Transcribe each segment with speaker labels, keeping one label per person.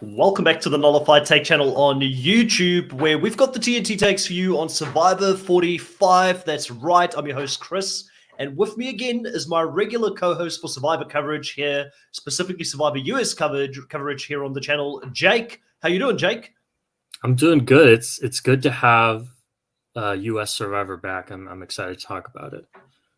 Speaker 1: Welcome back to the Nullified Take channel on YouTube, where we've got the TNT takes for you on Survivor 45. That's right, I'm your host, Chris. And with me again is my regular co-host for Survivor coverage here, specifically Survivor US coverage here on the channel, Jake. How you doing, Jake?
Speaker 2: I'm doing good. It's good to have US Survivor back. I'm excited to talk about it.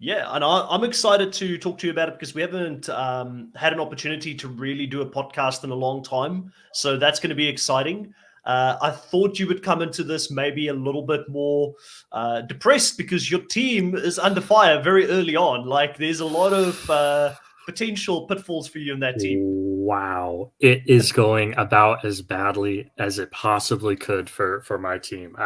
Speaker 1: Yeah, and I'm excited to talk to you about it because we haven't had an opportunity to really do a podcast in a long time. So that's going to be exciting. I thought you would come into this maybe a little bit more depressed because your team is under fire very early on. Like there's a lot of potential pitfalls for you in that team.
Speaker 2: Wow. It is going about as badly as it possibly could for my team.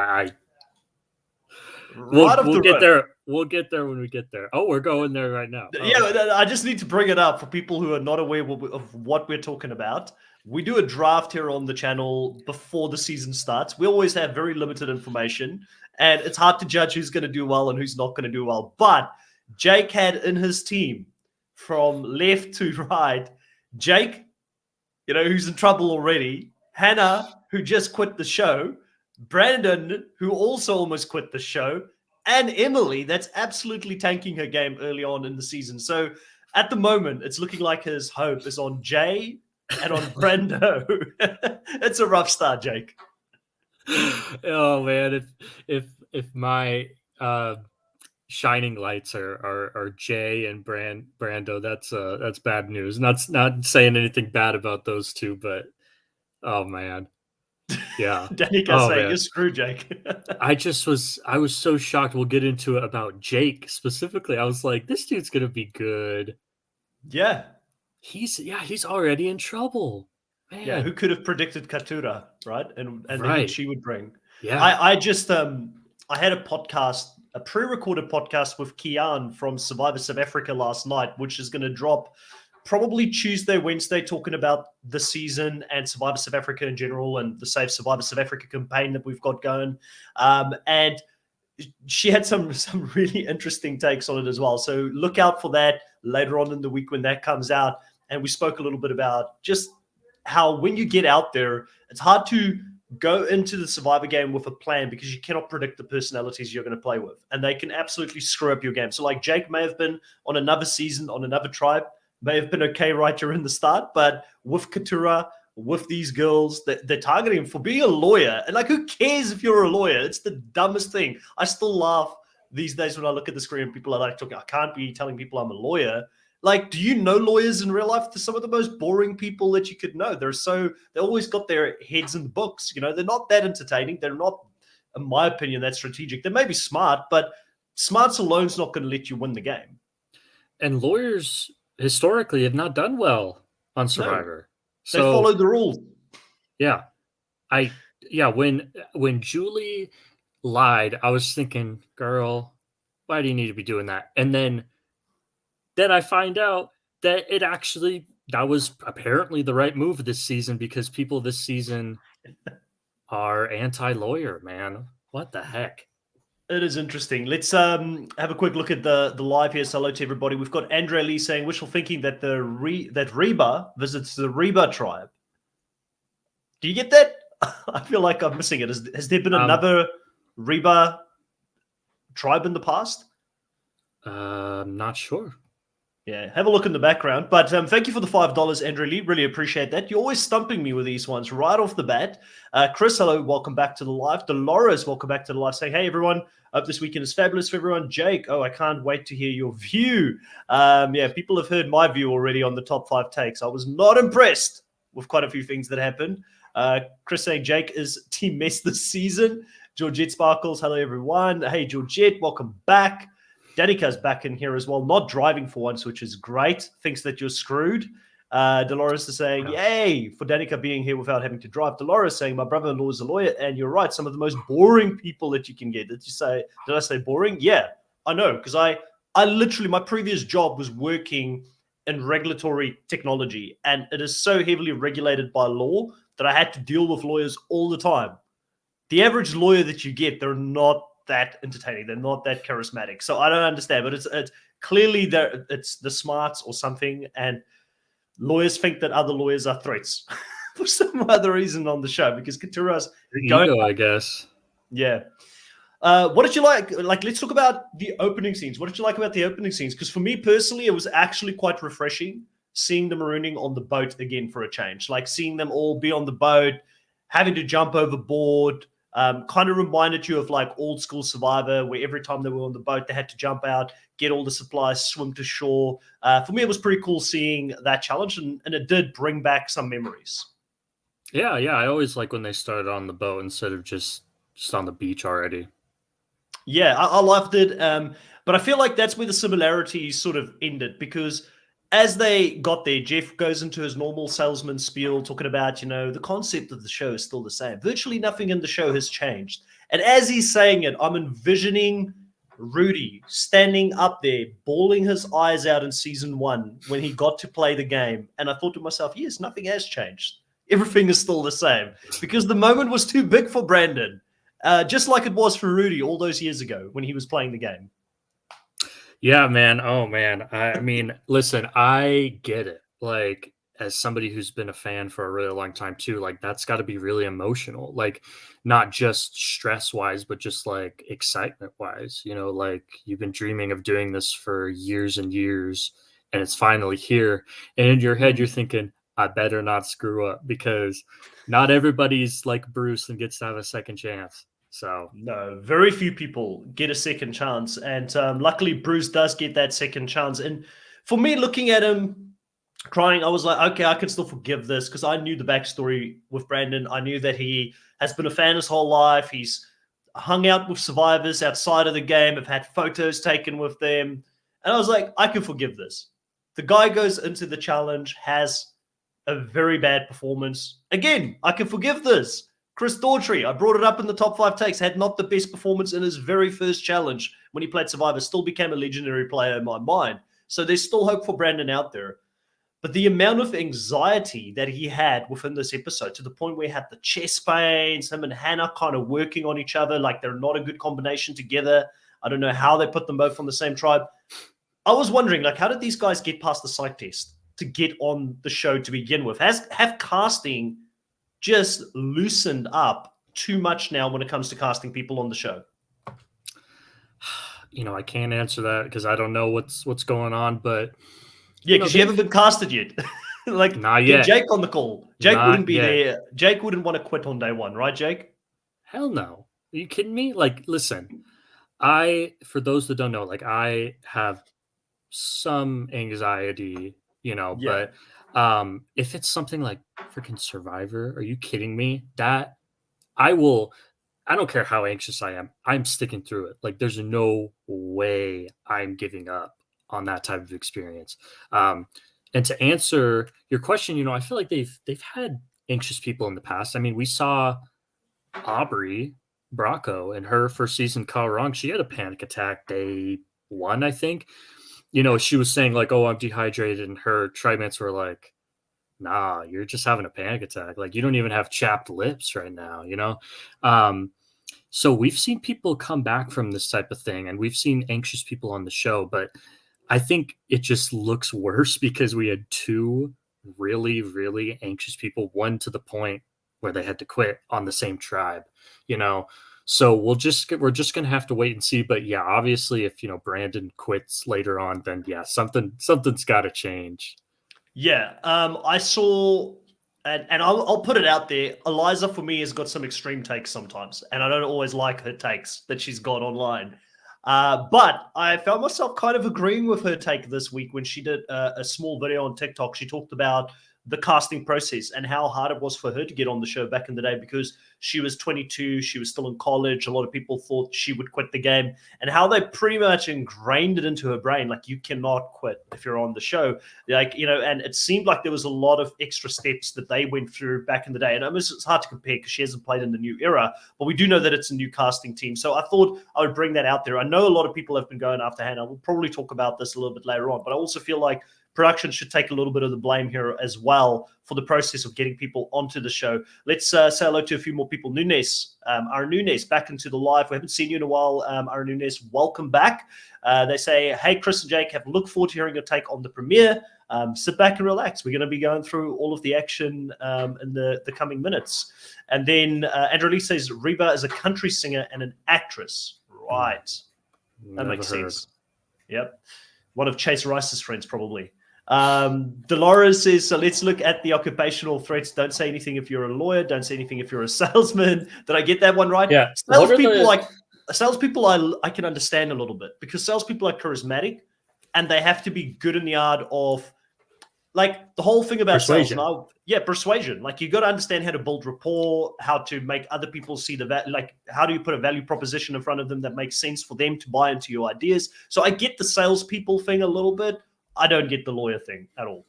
Speaker 2: We'll get there. We'll get there when we get there. Oh, we're going there right now. Oh.
Speaker 1: Yeah, I just need to bring it up for people who are not aware of what we're talking about. We do a draft here on the channel before the season starts. We always have very limited information, and it's hard to judge who's going to do well and who's not going to do well. But Jake had in his team, from left to right, Jake, who's in trouble already, Hannah, who just quit the show, Brandon, who also almost quit the show, and Emily, that's absolutely tanking her game early on in the season. So at the moment, it's looking like his hope is on Jay and on Brando. It's a rough start, Jake.
Speaker 2: Oh man, if my shining lights are Jay and Brando, that's bad news. Not saying anything bad about those two, but oh man. Yeah.
Speaker 1: Danica saying you're screwed, Jake.
Speaker 2: I was so shocked. We'll get into it about Jake specifically. I was like, this dude's gonna be good.
Speaker 1: Yeah.
Speaker 2: He's already in trouble. Man.
Speaker 1: Yeah, who could have predicted Katura, right? And
Speaker 2: right.
Speaker 1: the hit she would bring.
Speaker 2: Yeah.
Speaker 1: I just I had a podcast, a pre-recorded podcast with Kian from Survivor South Africa last night, which is going to drop probably Tuesday, Wednesday, talking about the season and Survivor South Africa in general and the Save Survivor South Africa campaign that we've got going. And she had some really interesting takes on it as well. So look out for that later on in the week when that comes out. And we spoke a little bit about just how when you get out there, it's hard to go into the Survivor game with a plan because you cannot predict the personalities you're going to play with. And they can absolutely screw up your game. So like Jake may have been on another season, on another tribe, may have been okay right here in the start, but with Katura, with these girls, they're targeting him for being a lawyer. And like, who cares if you're a lawyer? It's the dumbest thing. I still laugh these days when I look at the screen and people are like, I can't be telling people I'm a lawyer. Like, do you know lawyers in real life? They're some of the most boring people that you could know. They always got their heads in the books. They're not that entertaining. They're not, in my opinion, that strategic. They may be smart, but smarts alone is not going to let you win the game.
Speaker 2: And lawyers historically have not done well on Survivor.
Speaker 1: No, they followed the rules.
Speaker 2: Yeah. When Julie lied, I was thinking, girl, why do you need to be doing that? And then I find out that that was apparently the right move this season because people this season are anti-lawyer, man. What the heck?
Speaker 1: It is interesting. Let's have a quick look at the live here. So hello to everybody. We've got Andrea Lee saying wishful thinking that that Reba visits the Reba tribe. Do you get that? I feel like I'm missing it. Has there been another Reba tribe in the past?
Speaker 2: I'm not sure.
Speaker 1: Yeah, have a look in the background. But thank you for the $5, Andrew Lee. Really appreciate that. You're always stumping me with these ones right off the bat. Chris, hello, welcome back to the live. Dolores, welcome back to the live. Saying, hey, everyone. Hope this weekend is fabulous for everyone. Jake, I can't wait to hear your view. Yeah, people have heard my view already on the top 5 takes. I was not impressed with quite a few things that happened. Chris saying Jake is team mess this season. Georgette Sparkles, hello, everyone. Hey, Georgette, welcome back. Danica's back in here as well, not driving for once, which is great. Thinks that you're screwed. Dolores is saying, yay, for Danica being here without having to drive. Dolores saying, my brother-in-law is a lawyer, and you're right, some of the most boring people that you can get. Did I say boring? Yeah, I know, because I literally, my previous job was working in regulatory technology, and it is so heavily regulated by law that I had to deal with lawyers all the time. The average lawyer that you get, they're not that entertaining. They're not that charismatic. So I don't understand, but it's clearly it's the smarts or something, and lawyers think that other lawyers are threats for some other reason on the show because Katura's
Speaker 2: ego, I guess.
Speaker 1: Yeah. What did you like? Like, let's talk about the opening scenes. What did you like about the opening scenes? Because for me personally, it was actually quite refreshing seeing the marooning on the boat again for a change. Like seeing them all be on the boat, having to jump overboard. Kind of reminded you of like old school Survivor, where every time they were on the boat, they had to jump out, get all the supplies, swim to shore. For me, it was pretty cool seeing that challenge, and it did bring back some memories.
Speaker 2: Yeah. I always like when they started on the boat instead of just on the beach already.
Speaker 1: Yeah, I loved it. But I feel like that's where the similarities sort of ended because as they got there, Jeff goes into his normal salesman spiel talking about, the concept of the show is still the same. Virtually nothing in the show has changed. And as he's saying it, I'm envisioning Rudy standing up there, bawling his eyes out in season 1 when he got to play the game. And I thought to myself, yes, nothing has changed. Everything is still the same because the moment was too big for Brandon. Just like it was for Rudy all those years ago when he was playing the game.
Speaker 2: Yeah, man. Oh, man. I mean, listen, I get it. Like, as somebody who's been a fan for a really long time too, like that's got to be really emotional. Like, not just stress-wise, but just like excitement-wise. Like you've been dreaming of doing this for years and years, and it's finally here. And in your head, you're thinking, I better not screw up because not everybody's like Bruce and gets to have a second chance. So
Speaker 1: no, very few people get a second chance, and luckily Bruce does get that second chance. And for me, looking at him crying, I was like, okay, I can still forgive this because I knew the backstory with Brandon. I knew that he has been a fan his whole life. He's hung out with survivors outside of the game, have had photos taken with them, and I was like, I can forgive this. The guy goes into the challenge, has a very bad performance. Again, I can forgive this. Chris Daughtry, I brought it up in the top 5 takes, had not the best performance in his very first challenge when he played Survivor, still became a legendary player in my mind. So there's still hope for Brandon out there. But the amount of anxiety that he had within this episode, to the point where he had the chest pains, him and Hannah kind of working on each other like they're not a good combination together. I don't know how they put them both on the same tribe. I was wondering, like, how did these guys get past the psych test to get on the show to begin with? Have casting just loosened up too much now when it comes to casting people on the show?
Speaker 2: I can't answer that because I don't know what's going on, but
Speaker 1: yeah, because you haven't been casted yet. Like,
Speaker 2: not yet.
Speaker 1: Jake on the call. Jake
Speaker 2: not
Speaker 1: wouldn't be
Speaker 2: yet.
Speaker 1: there. Jake wouldn't want to quit on day 1, right, Jake?
Speaker 2: Hell no. Are you kidding me? Like, listen, for those that don't know, like I have some anxiety,
Speaker 1: Yeah.
Speaker 2: but if it's something like freaking Survivor, are you kidding me? That I don't care how anxious I am, I'm sticking through it. Like there's no way I'm giving up on that type of experience. And to answer your question, I feel like they've had anxious people in the past. I mean, we saw Aubrey Bracco in her first season, Kalrong. She had a panic attack day 1, I think. She was saying like, "Oh, I'm dehydrated," and her trimates were like, "Nah, you're just having a panic attack. Like you don't even have chapped lips right now." So we've seen people come back from this type of thing, and we've seen anxious people on the show, but I think it just looks worse because we had 2 really, really anxious people, one to the point where they had to quit on the same tribe. So we're just gonna have to wait and see. But yeah, obviously, if Brandon quits later on, then yeah, something's got to change.
Speaker 1: Yeah, I saw, and I'll put it out there. Eliza, for me, has got some extreme takes sometimes, and I don't always like her takes that she's got online. But I found myself kind of agreeing with her take this week when she did a small video on TikTok. She talked about the casting process and how hard it was for her to get on the show back in the day because she was 22, she was still in college. A lot of people thought she would quit the game, and how they pretty much ingrained it into her brain, like, you cannot quit if you're on the show. Like, and it seemed like there was a lot of extra steps that they went through back in the day. And it's hard to compare because she hasn't played in the new era, but we do know that it's a new casting team. So I thought I would bring that out there. I know a lot of people have been going after Hannah. We'll probably talk about this a little bit later on, but I also feel like production should take a little bit of the blame here as well for the process of getting people onto the show. Let's say hello to a few more people. Nunes, our Nunes, back into the live. We haven't seen you in a while. Our Nunes, welcome back. They say, hey, Chris and Jake, have look forward to hearing your take on the premiere. Sit back and relax. We're going to be going through all of the action in the coming minutes. And then Andrew Lee says, Reba is a country singer and an actress. Right. That makes sense. Yep. One of Chase Rice's friends, probably. Dolores says, so let's look at the occupational threats. Don't say anything if you're a lawyer. Don't say anything if you're a salesman. Did I get that one right?
Speaker 2: Yeah.
Speaker 1: Salespeople, I can understand a little bit because salespeople are charismatic and they have to be good in the art of, like, the whole thing about
Speaker 2: persuasion.
Speaker 1: Sales. Persuasion. Like, you got to understand how to build rapport, how to make other people see like, how do you put a value proposition in front of them that makes sense for them to buy into your ideas? So I get the salespeople thing a little bit. I don't get the lawyer thing at all.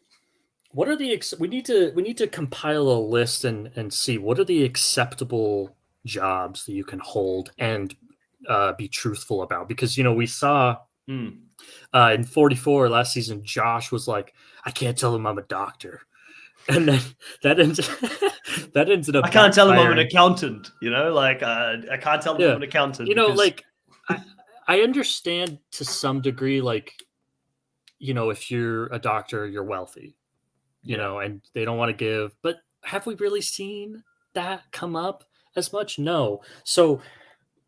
Speaker 2: What are we need to compile a list and see what are the acceptable jobs that you can hold and be truthful about, because we saw in 44 last season, Josh was like, I can't tell him I'm a doctor, and then that ended up
Speaker 1: I can't tell him I'm an accountant, I can't tell him I'm an accountant,
Speaker 2: like I understand to some degree, like, if you're a doctor, you're wealthy, and they don't want to give. But have we really seen that come up as much? No. So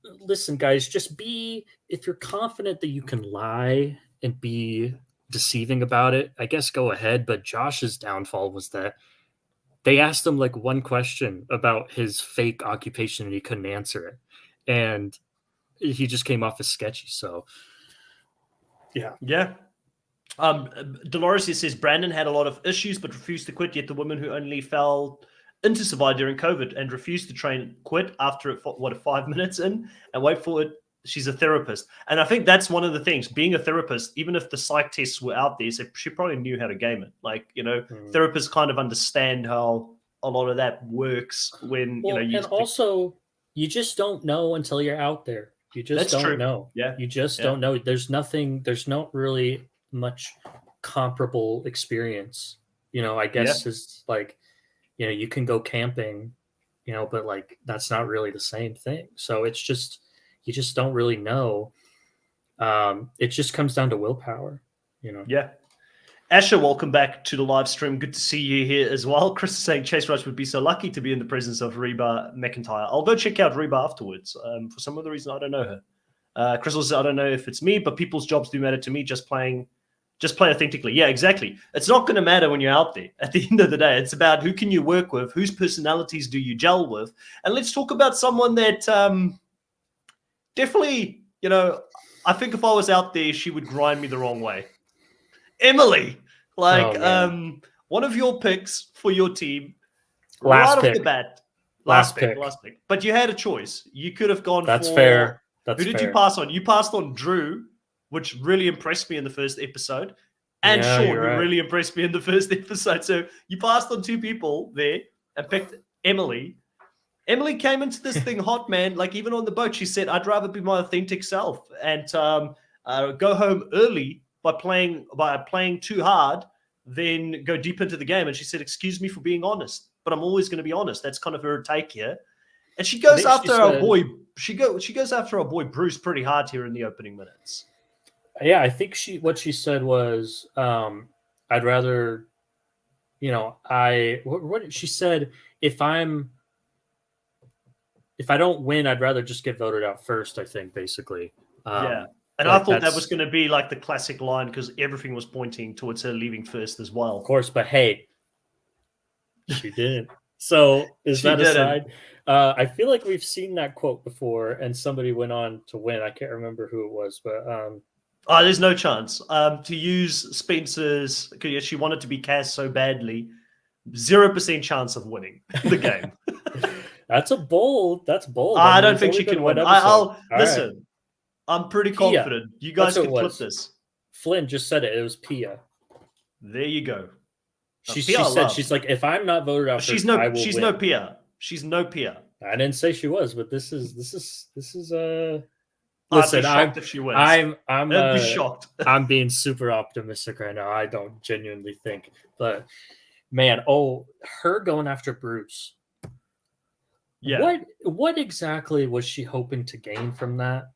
Speaker 2: listen, guys, if you're confident that you can lie and be deceiving about it, I guess go ahead. But Josh's downfall was that they asked him like one question about his fake occupation and he couldn't answer it. And he just came off as sketchy. So yeah.
Speaker 1: Yeah. Dolores says Brandon had a lot of issues but refused to quit, yet the woman who only fell into Survivor during COVID and refused to train quit after 5 minutes in, and wait for it, she's a therapist. And I think that's one of the things, being a therapist, even if the psych tests were out there, so she probably knew how to game it. Like, therapists kind of understand how a lot of that works when,
Speaker 2: also you just don't know until you're out there. You just don't know.
Speaker 1: Yeah.
Speaker 2: You just don't know. There's not really much comparable experience. I guess is like, you can go camping, but like that's not really the same thing. So it's just, you just don't really know. It just comes down to willpower,
Speaker 1: Yeah. Asher, welcome back to the live stream. Good to see you here as well. Chris is saying Chase Rush would be so lucky to be in the presence of Reba McIntyre. I'll go check out Reba afterwards. For some other reason, I don't know her. Chris says, I don't know if it's me, but people's jobs do matter to me. Just play authentically. Yeah, exactly. It's not going to matter when you're out there. At the end of the day, it's about who can you work with, whose personalities do you gel with. And let's talk about someone that definitely, I think if I was out there, she would grind me the wrong way. Emily, one of your picks for your team.
Speaker 2: Last
Speaker 1: right off the bat. Last pick. But you had a choice. You could have gone
Speaker 2: That's fair. That's
Speaker 1: who did
Speaker 2: fair.
Speaker 1: you pass on? You passed on Drew, which really impressed me in the first episode. And Sean, who really impressed me in the first episode. So you passed on two people there and picked Emily. Emily came into this thing hot, man. Like, even on the boat, she said, I'd rather be my authentic self and go home early by playing too hard than go deep into the game. And she said, excuse me for being honest, but I'm always going to be honest. That's kind of her take here. And she goes after our boy. She goes after our boy Bruce pretty hard here in the opening minutes.
Speaker 2: Yeah, I think what she said was, I'd rather, what she said, if I'm if I don't win, I'd rather just get voted out first. I think basically.
Speaker 1: Yeah. And I thought that was going to be like the classic line because everything was pointing towards her leaving first as well.
Speaker 2: Of course, but hey, she didn't. So is that aside? I feel like we've seen that quote before, and somebody went on to win. I can't remember who it was, but
Speaker 1: there's no chance. To use Spencer's, because she wanted to be cast so badly, 0% chance of winning the game.
Speaker 2: That's bold.
Speaker 1: I don't think she can win. I'll listen. Right. I'm pretty confident. You guys can flip this.
Speaker 2: Flynn just said it. It was Pia.
Speaker 1: There you go.
Speaker 2: She said she's like, if I'm not voted out,
Speaker 1: she's
Speaker 2: no
Speaker 1: Pia. She's no Pia.
Speaker 2: I didn't say she was, but this is
Speaker 1: Listen,
Speaker 2: I'd be
Speaker 1: shocked if she wins.
Speaker 2: I'd
Speaker 1: be shocked.
Speaker 2: I'm being super optimistic right now. I don't genuinely think, but man, her going after Bruce.
Speaker 1: Yeah.
Speaker 2: What exactly was she hoping to gain from that?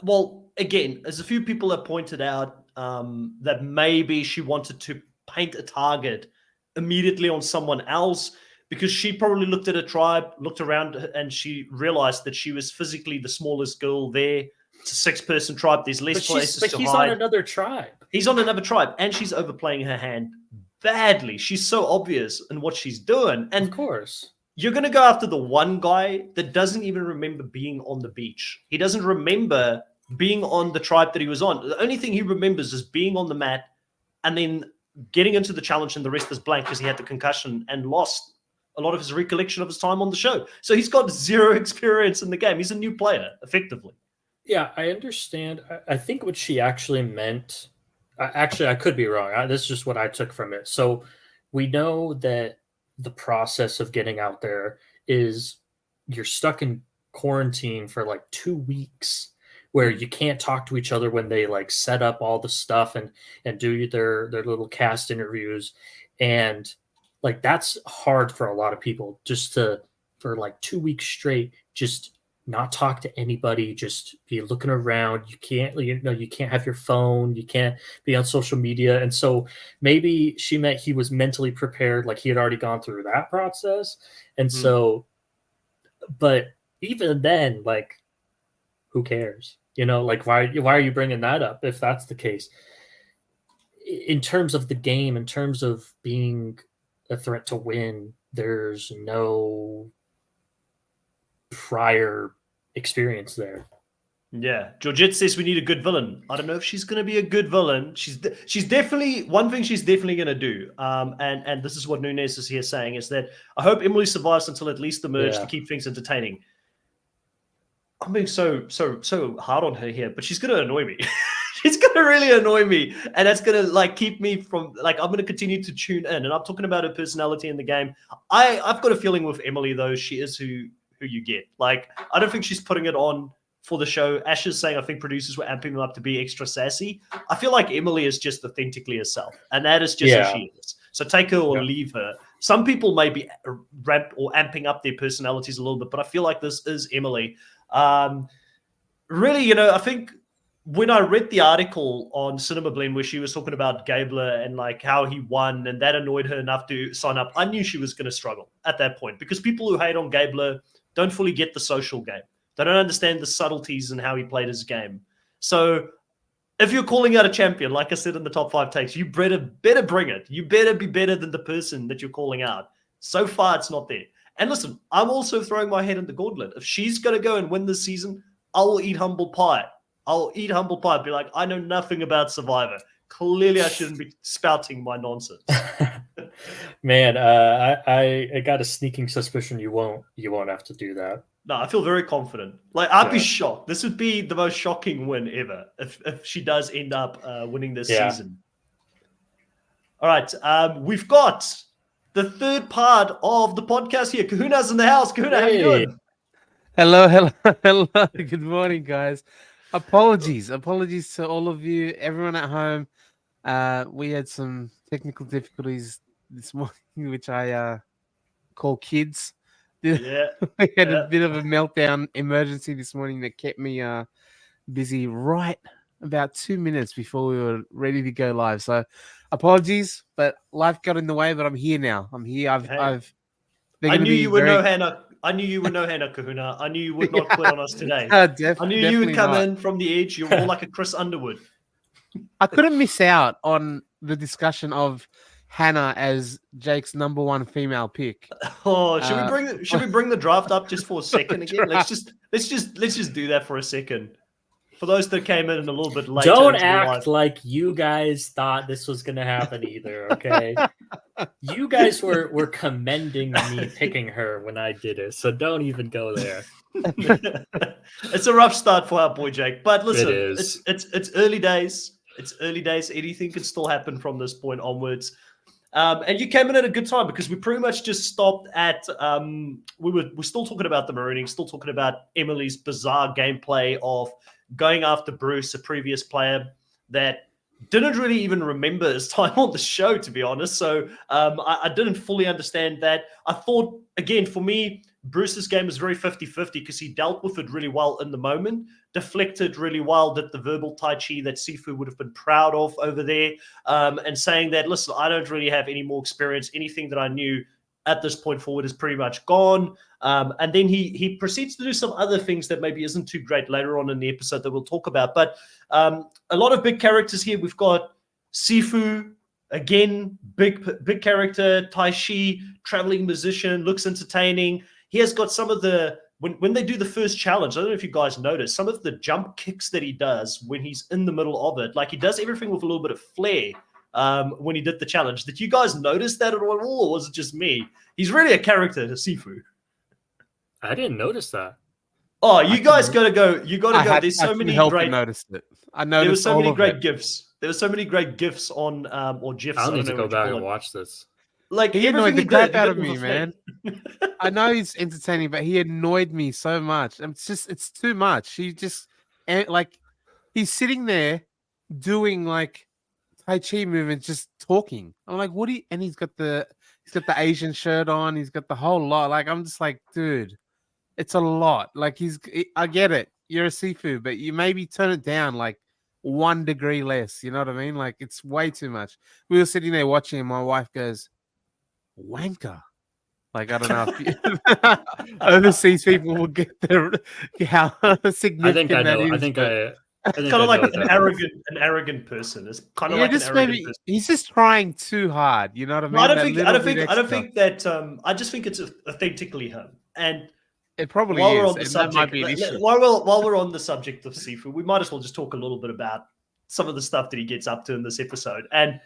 Speaker 1: Well, again, as a few people have pointed out, that maybe she wanted to paint a target immediately on someone else because she probably looked at a tribe, looked around, and she realized that she was physically the smallest girl there. It's a 6-person tribe. There's less places to hide. But
Speaker 2: he's on another tribe.
Speaker 1: He's on another tribe, and she's overplaying her hand badly. She's so obvious in what she's doing. And
Speaker 2: of course,
Speaker 1: you're going to go after the one guy that doesn't even remember being on the beach. He doesn't remember being on the tribe that he was on. The only thing he remembers is being on the mat and then getting into the challenge, and the rest is blank because he had the concussion and lost a lot of his recollection of his time on the show. So he's got 0 experience in the game. He's a new player, effectively.
Speaker 2: Yeah, I understand. I think what she actually meant, actually, I could be wrong. This is just what I took from it. So we know that the process of getting out there is you're stuck in quarantine for like 2 weeks where you can't talk to each other when they like set up all the stuff and do their little cast interviews. And like, that's hard for a lot of people just for like 2 weeks straight, just not talk to anybody, just be looking around. You can't have your phone, you can't be on social media. And so maybe she meant he was mentally prepared, like he had already gone through that process. And so, but even then, like, who cares? Like, why are you bringing that up if that's the case? In terms of the game, in terms of being a threat to win, there's no prior experience there.
Speaker 1: Yeah, Georgette says we need a good villain. I don't know if she's going to be a good villain. She's definitely one thing she's definitely going to do. And this is what Nunes is here saying, is that I hope Emily survives until at least the merge to keep things entertaining. I'm being so hard on her here, but she's going to annoy me. She's going to really annoy me, and that's going to like keep me from like I'm going to continue to tune in. And I'm talking about her personality in the game. I've got a feeling with Emily though, she is who you get. Like, I don't think she's putting it on for the show. Ash is saying I think producers were amping them up to be extra sassy. I feel like Emily is just authentically herself, and that is just who she is. So take her or leave her. Some people may be amping up their personalities a little bit, but I feel like this is Emily. Really, I think when I read the article on Cinema Blend where she was talking about Gabler and like how he won and that annoyed her enough to sign up, I knew she was going to struggle at that point because people who hate on Gabler don't fully get the social game. They don't understand the subtleties and how he played his game. So if you're calling out a champion, like I said in the top 5 takes, you better bring it. You better be better than the person that you're calling out. So far, it's not there. And listen, I'm also throwing my head in the gauntlet. If she's going to go and win this season, I will eat humble pie. I'll eat humble pie. Be like, I know nothing about Survivor. Clearly, I shouldn't be spouting my nonsense.
Speaker 2: Man, I got a sneaking suspicion you won't have to do that.
Speaker 1: No, I feel very confident. Like, I'd be shocked. This would be the most shocking win ever if she does end up winning this season. All right, we've got the third part of the podcast here. Kahuna's in the house. Kahuna, how you doing?
Speaker 3: Hello. Good morning, guys. Apologies to all of you, everyone at home. We had some technical difficulties this morning, which I call kids.
Speaker 1: Yeah.
Speaker 3: We had a bit of a meltdown emergency this morning that kept me busy right about 2 minutes before we were ready to go live. So apologies, but life got in the way, but I'm here now. I'm here. I've
Speaker 1: I knew you were no Hannah. I knew you were no Hannah Kahuna. I knew you would not quit on us today. I knew you would come in from the edge. You're more like a Chris Underwood.
Speaker 3: I couldn't miss out on the discussion of Hannah as Jake's number one female pick.
Speaker 1: Oh, should we bring the draft up just for a second again? Let's just do that for a second. For those that came in a little bit late.
Speaker 2: Don't act like you guys thought this was going to happen either, okay? You guys were commending me picking her when I did it, so don't even go there.
Speaker 1: It's a rough start for our boy Jake, but listen,
Speaker 2: It is.
Speaker 1: It's early days. It's early days. Anything can still happen from this point onwards. And you came in at a good time because we pretty much just stopped at we're still talking about the marooning, still talking about Emily's bizarre gameplay of going after Bruce, a previous player that didn't really even remember his time on the show, to be honest. So I didn't fully understand that. I thought, again, for me, Bruce's game was very 50-50 because he dealt with it really well in the moment, deflected really well, did the verbal Tai Chi that Sifu would have been proud of over there, and saying that, listen, I don't really have any more experience. Anything that I knew at this point forward is pretty much gone. And then he proceeds to do some other things that maybe isn't too great later on in the episode that we'll talk about. But a lot of big characters here. We've got Sifu, again, big character, Tai Chi, traveling musician, looks entertaining. He has got some of the, when they do the first challenge, I don't know if you guys noticed, some of the jump kicks that he does when he's in the middle of it, like he does everything with a little bit of flair when he did the challenge. Did you guys notice that at all, or was it just me? He's really a character, Sifu.
Speaker 2: I didn't notice that.
Speaker 1: Oh, you guys got to go. You got to go. There's so many great.
Speaker 3: Noticed it. I
Speaker 1: there
Speaker 3: noticed
Speaker 1: were so many
Speaker 3: all
Speaker 1: great
Speaker 3: of it.
Speaker 1: gifs. There were so many great gifs on or gifs.
Speaker 2: I'll need to
Speaker 1: know
Speaker 2: go
Speaker 1: what you
Speaker 2: back
Speaker 1: call
Speaker 2: and
Speaker 1: it.
Speaker 2: watch this.
Speaker 1: Like
Speaker 3: He annoyed
Speaker 1: everything
Speaker 3: the
Speaker 1: he did,
Speaker 3: crap out
Speaker 1: he
Speaker 3: of
Speaker 1: did
Speaker 3: me,
Speaker 1: with flair.
Speaker 3: man. I know he's entertaining, but he annoyed me so much. It's too much. He just like he's sitting there doing like Tai Chi movements, just talking. I'm like, what do you? And he's got the Asian shirt on. He's got the whole lot. Like I'm just like, dude, it's a lot. Like I get it. You're a Sifu, but you maybe turn it down like 1 degree less. You know what I mean? Like it's way too much. We were sitting there watching, and my wife goes, "Wanker." Like I don't know if overseas people will get how significant
Speaker 2: I think I
Speaker 3: that
Speaker 2: know.
Speaker 3: is.
Speaker 2: I think
Speaker 1: Kind of like an arrogant person. It's kind of like an arrogant person.
Speaker 3: He's just trying too hard. You know what I mean?
Speaker 1: No, I don't think that. I just think it's authentically him. And
Speaker 3: it probably
Speaker 1: while
Speaker 3: is.
Speaker 1: we're on the
Speaker 3: And
Speaker 1: subject,
Speaker 3: that might be an issue.
Speaker 1: while we're on the subject of Sifu, we might as well just talk a little bit about some of the stuff that he gets up to in this episode. And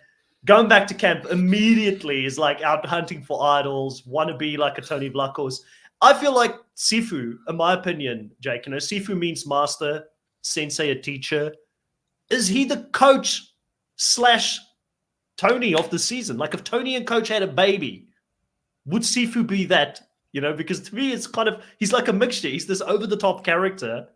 Speaker 1: going back to camp immediately is like out hunting for idols, want to be like a Tony Vlachos. I feel like Sifu, in my opinion, Jake, Sifu means master, sensei, a teacher. Is he the coach / Tony of the season? Like if Tony and Coach had a baby, would Sifu be that? Because to me, it's kind of, he's like a mixture. He's this over-the-top character,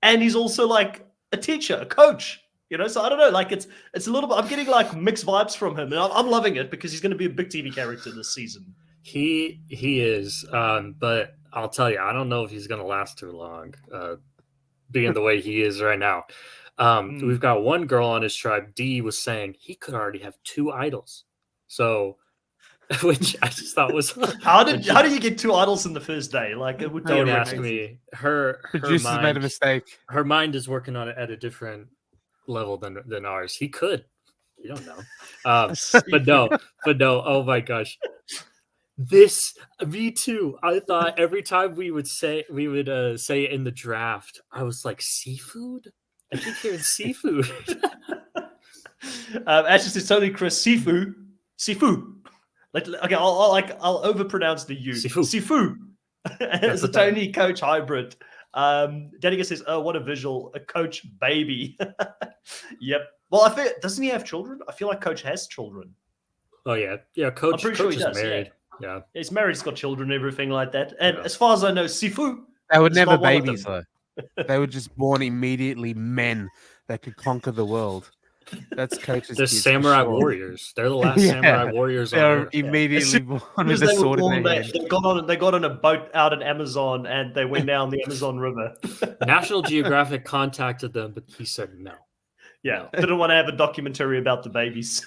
Speaker 1: and he's also like a teacher, a coach. So I don't know. Like it's a little bit. I'm getting like mixed vibes from him, and I'm loving it because he's going to be a big TV character this season.
Speaker 2: He is, but I'll tell you, I don't know if he's going to last too long, being the way he is right now. We've got one girl on his tribe. Dee was saying he could already have 2 idols, so which I just thought was
Speaker 1: how do you get 2 idols in the first day? Like it would be
Speaker 2: don't ask me. Her
Speaker 3: producers
Speaker 2: mind,
Speaker 3: made a mistake.
Speaker 2: Her mind is working on it at a different level than ours. He could. You don't know. But no. Oh my gosh. Me too. I thought every time we would say it in the draft, I was like, seafood? I keep hearing seafood.
Speaker 1: Actually, it's totally Chris. Sifu. Okay, I'll overpronounce the U. Sifu. It's a Tony Coach hybrid. Danica says, "Oh, what a visual! A Coach baby." Yep. Well, I think doesn't he have children? I feel like Coach has children.
Speaker 2: Oh yeah. Coach.
Speaker 1: I'm pretty
Speaker 2: Coach
Speaker 1: sure he
Speaker 2: is
Speaker 1: does.
Speaker 2: married. Yeah.
Speaker 1: He's married. He's got children, everything like that. And as far as I know, Sifu.
Speaker 3: They would never babies though. They were just born immediately men that could conquer the world. That's Coach's.
Speaker 2: They're samurai warriors. They're the last samurai warriors.
Speaker 3: They're immediately born with a sword in their hand.
Speaker 1: They got on a boat out in Amazon and they went down the Amazon River. National
Speaker 2: Geographic contacted them, but he said no.
Speaker 1: Yeah, didn't want to have a documentary about the babies.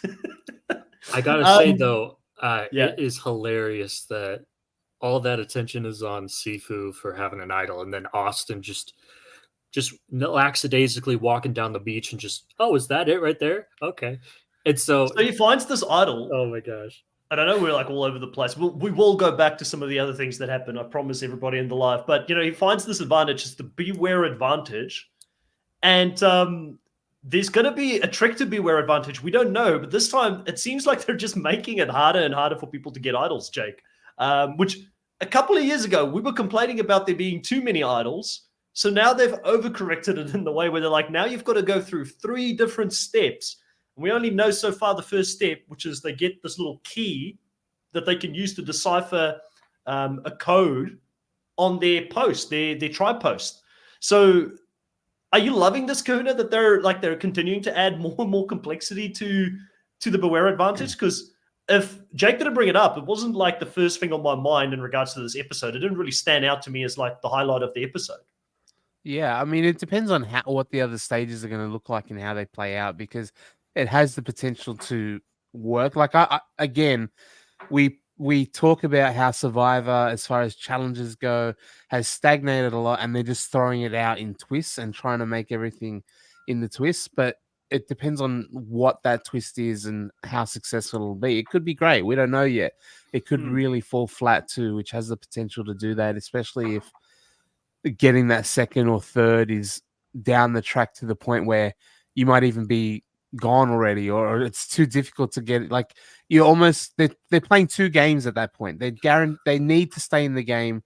Speaker 2: I gotta say though, it is hilarious that all that attention is on Sifu for having an idol, and then Austin just lackadaisically walking down the beach and just, oh, is that it right there? Okay. And so
Speaker 1: he finds this idol.
Speaker 2: Oh my gosh.
Speaker 1: And I know we're like all over the place. We will go back to some of the other things that happen. I promise everybody in the live. But, he finds this advantage. It's the beware advantage. And there's going to be a trick to beware advantage. We don't know. But this time, it seems like they're just making it harder and harder for people to get idols, Jake. Which a couple of years ago, we were complaining about there being too many idols. So now they've overcorrected it in the way where they're like, now you've got to go through 3 different steps. We only know so far the first step, which is they get this little key that they can use to decipher a code on their post, their tribe post. So are you loving this, Kahuna, that they're continuing to add more and more complexity to the beware advantage? Because if Jake didn't bring it up, it wasn't like the first thing on my mind in regards to this episode. It didn't really stand out to me as like the highlight of the episode.
Speaker 3: Yeah, I mean, it depends on what the other stages are going to look like and how they play out, because it has the potential to work. Like again, we talk about how Survivor, as far as challenges go, has stagnated a lot, and they're just throwing it out in twists and trying to make everything in the twist. But it depends on what that twist is and how successful it'll be. It could be great. We don't know yet. It could really fall flat too, which has the potential to do that, especially if getting that second or third is down the track to the point where you might even be gone already, or it's too difficult to get it. Like you almost, they're playing 2 games at that point. They need to stay in the game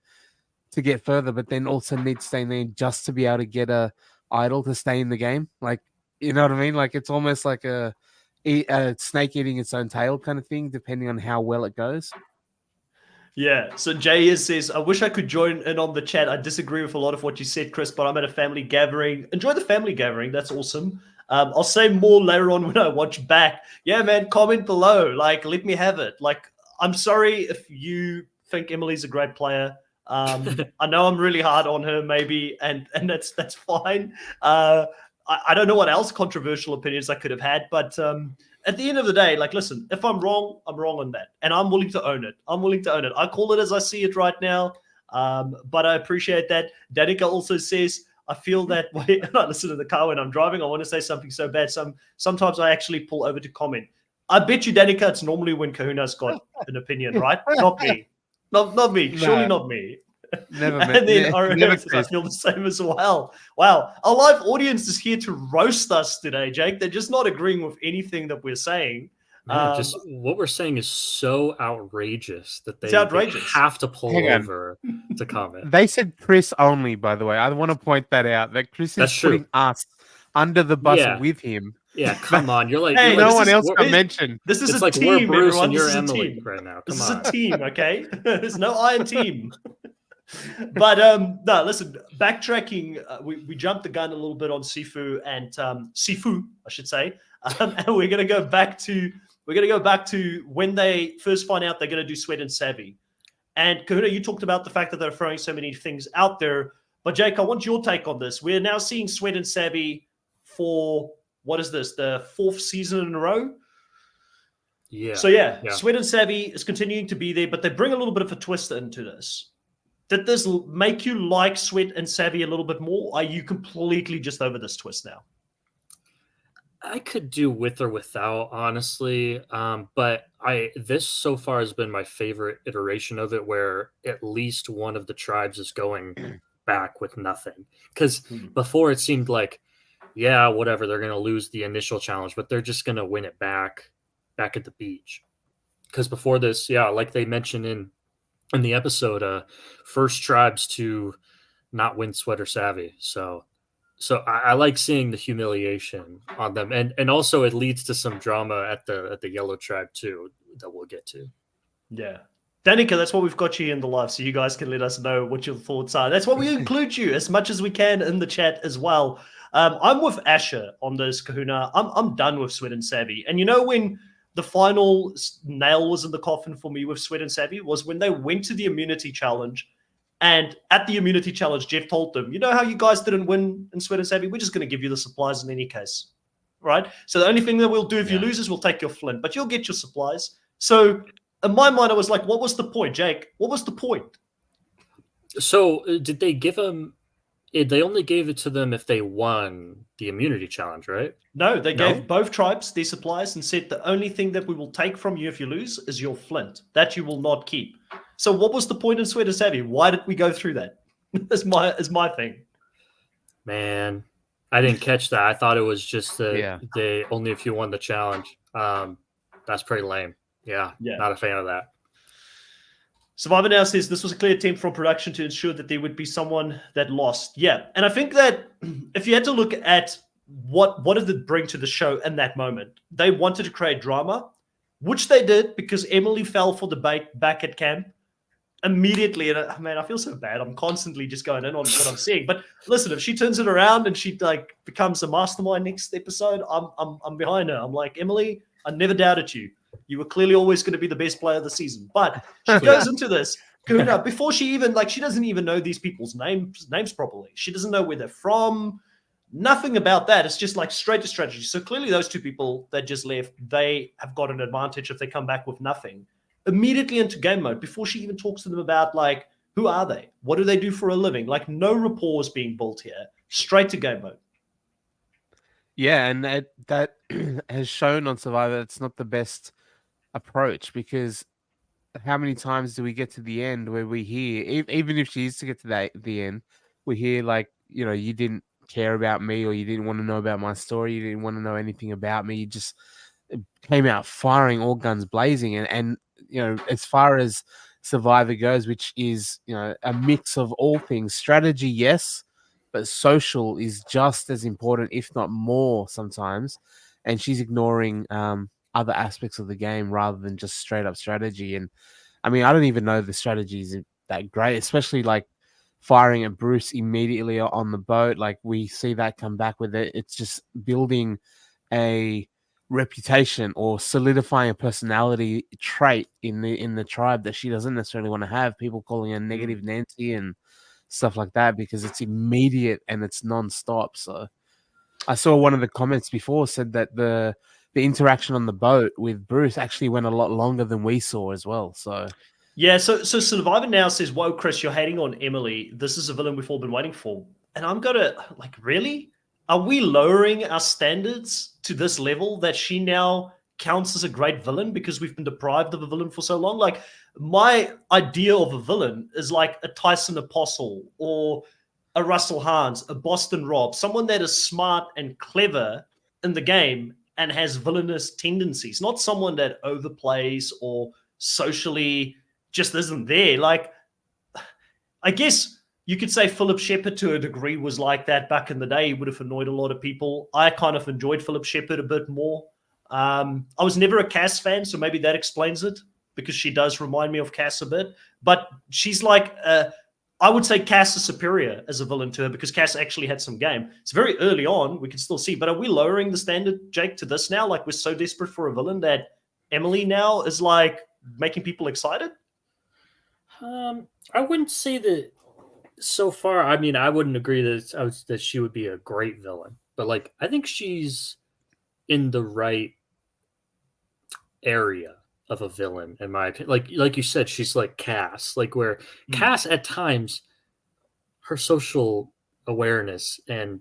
Speaker 3: to get further, but then also need to stay in there just to be able to get a idol to stay in the game. Like, you know what I mean? Like it's almost like a snake eating its own tail kind of thing, depending on how well it goes.
Speaker 1: Yeah, so Jay says, I wish I could join in on the chat. I disagree with a lot of what you said, Chris, but I'm at a family gathering. Enjoy the family gathering. That's awesome. I'll say more later on when I watch back. Yeah, man, comment below. Like, let me have it. Like, I'm sorry if you think Emily's a great player. I know I'm really hard on her, maybe, and that's fine. I don't know what else controversial opinions I could have had, but at the end of the day, like, listen, if I'm wrong on that, and I'm willing to own it. I call it as I see it right now, but I appreciate that. Danica also says, I feel that way. And I listen to the car when I'm driving. I want to say something so bad. Sometimes I actually pull over to comment. I bet you, Danica, it's normally when Kahuna's got an opinion, right? Not me. Not me. No. Surely not me.
Speaker 3: Never.
Speaker 1: And then I feel the same as well. Wow. Our live audience is here to roast us today, Jake. They're just not agreeing with anything that we're saying.
Speaker 2: Man, just what we're saying is so outrageous that they have to pull over to comment.
Speaker 3: They said Chris only, by the way. I want to point that out. That Chris is putting us under the bus with him.
Speaker 2: Yeah, come on. You're like,
Speaker 3: hey, no one else got mentioned.
Speaker 1: This is a team, we're Bruce everyone. And you're Emily right now. Come on. This is a team, okay? There's no I in team. But no, listen, backtracking, we jumped the gun a little bit on Sifu and Sifu, I should say. And we're gonna go back to when they first find out they're gonna do Sweat and Savvy. And Kahuna, you talked about the fact that they're throwing so many things out there. But Jake, I want your take on this. We're now seeing Sweat and Savvy for what is this, the 4th season in a row?
Speaker 2: Yeah.
Speaker 1: So Sweat and Savvy is continuing to be there, but they bring a little bit of a twist into this. Did this make you like Sweat and Savvy a little bit more? Are you completely just over this twist now?
Speaker 2: I could do with or without, honestly. But this so far has been my favorite iteration of it, where at least one of the tribes is going back with nothing. Because before it seemed like, yeah, whatever, they're going to lose the initial challenge, but they're just going to win it back at the beach. Because before this, like they mentioned in the episode, first tribes to not win Sweat or Savvy. So I like seeing the humiliation on them, and also it leads to some drama at the yellow tribe too that we'll get to.
Speaker 1: Yeah, Danica, that's what we've got you in the live, so you guys can let us know what your thoughts are. That's why we include you as much as we can in the chat as well. I'm with Asher on this, Kahuna. I'm done with Sweat and Savvy, and you know when the final nail was in the coffin for me with Sweat and Savvy was when they went to the immunity challenge. And at the immunity challenge, Jeff told them, you know how you guys didn't win in Sweat and Savvy? We're just going to give you the supplies in any case. Right? So the only thing that we'll do if you lose is we'll take your flint, but you'll get your supplies. So in my mind, I was like, what was the point, Jake? What was the point?
Speaker 2: So did they give them? They only gave it to them if they won the immunity challenge, right?
Speaker 1: No, they
Speaker 2: No?
Speaker 1: gave both tribes their supplies and said the only thing that we will take from you if you lose is your flint. That you will not keep. So what was the point in Sweater Savvy? Why did we go through that? is my thing.
Speaker 2: Man, I didn't catch that. I thought it was just
Speaker 3: Yeah.
Speaker 2: they only if you won the challenge. That's pretty lame. Yeah, not a fan of that.
Speaker 1: Survivor Now says this was a clear attempt from production to ensure that there would be someone that lost. Yeah, and I think that if you had to look at what did it bring to the show in that moment, they wanted to create drama, which they did because Emily fell for the bait back at camp immediately. And man, I feel so bad. I'm constantly just going in on what I'm seeing. But listen, if she turns it around and she like becomes a mastermind next episode, I'm behind her. I'm like, Emily, I never doubted you. You were clearly always going to be the best player of the season. But she goes into this, Kahuna, before she even, like, she doesn't even know these people's names properly. She doesn't know where they're from. Nothing about that. It's just like straight to strategy. So clearly those two people that just left, they have got an advantage if they come back with nothing. Immediately into game mode before she even talks to them about, like, who are they? What do they do for a living? Like, no rapport is being built here. Straight to game mode.
Speaker 3: Yeah, and that has shown on Survivor it's not the best approach, because how many times do we get to the end where we hear, even if she used to get to the end, we hear like, you didn't care about me, or you didn't want to know about my story, you didn't want to know anything about me, you just came out firing all guns blazing. And as far as Survivor goes, which is a mix of all things, strategy, yes, but social is just as important, if not more sometimes, and she's ignoring other aspects of the game rather than just straight up strategy. And I mean, I don't even know the strategy is that great, especially like firing at Bruce immediately on the boat. Like, we see that come back with it. It's just building a reputation or solidifying a personality trait in the tribe that she doesn't necessarily want to have. People calling her negative Nancy and stuff like that because it's immediate and it's non-stop. So I saw one of the comments before said that the interaction on the boat with Bruce actually went a lot longer than we saw as well. So
Speaker 1: yeah, so Survivor Now says, whoa, Chris, you're hating on Emily. This is a villain we've all been waiting for. And I'm going to, like, really? Are we lowering our standards to this level that she now counts as a great villain because we've been deprived of a villain for so long? Like, my idea of a villain is like a Tyson Apostle or a Russell Hans, a Boston Rob, someone that is smart and clever in the game and has villainous tendencies, not someone that overplays or socially just isn't there. Like, I guess you could say Philip Shepherd to a degree was like that back in the day. He would have annoyed a lot of people. I kind of enjoyed Philip Shepherd a bit more. I was never a Cass fan, so maybe that explains it, because she does remind me of Cass a bit. But she's like, I would say Cass is superior as a villain to her because Cass actually had some game. It's very early on. We can still see. But are we lowering the standard, Jake, to this now? Like, we're so desperate for a villain that Emily now is like making people excited?
Speaker 2: I wouldn't say that so far. I mean, I wouldn't agree that she would be a great villain, but like, I think she's in the right area of a villain, in my opinion. Like you said, she's like Cass, like where Cass at times, her social awareness, and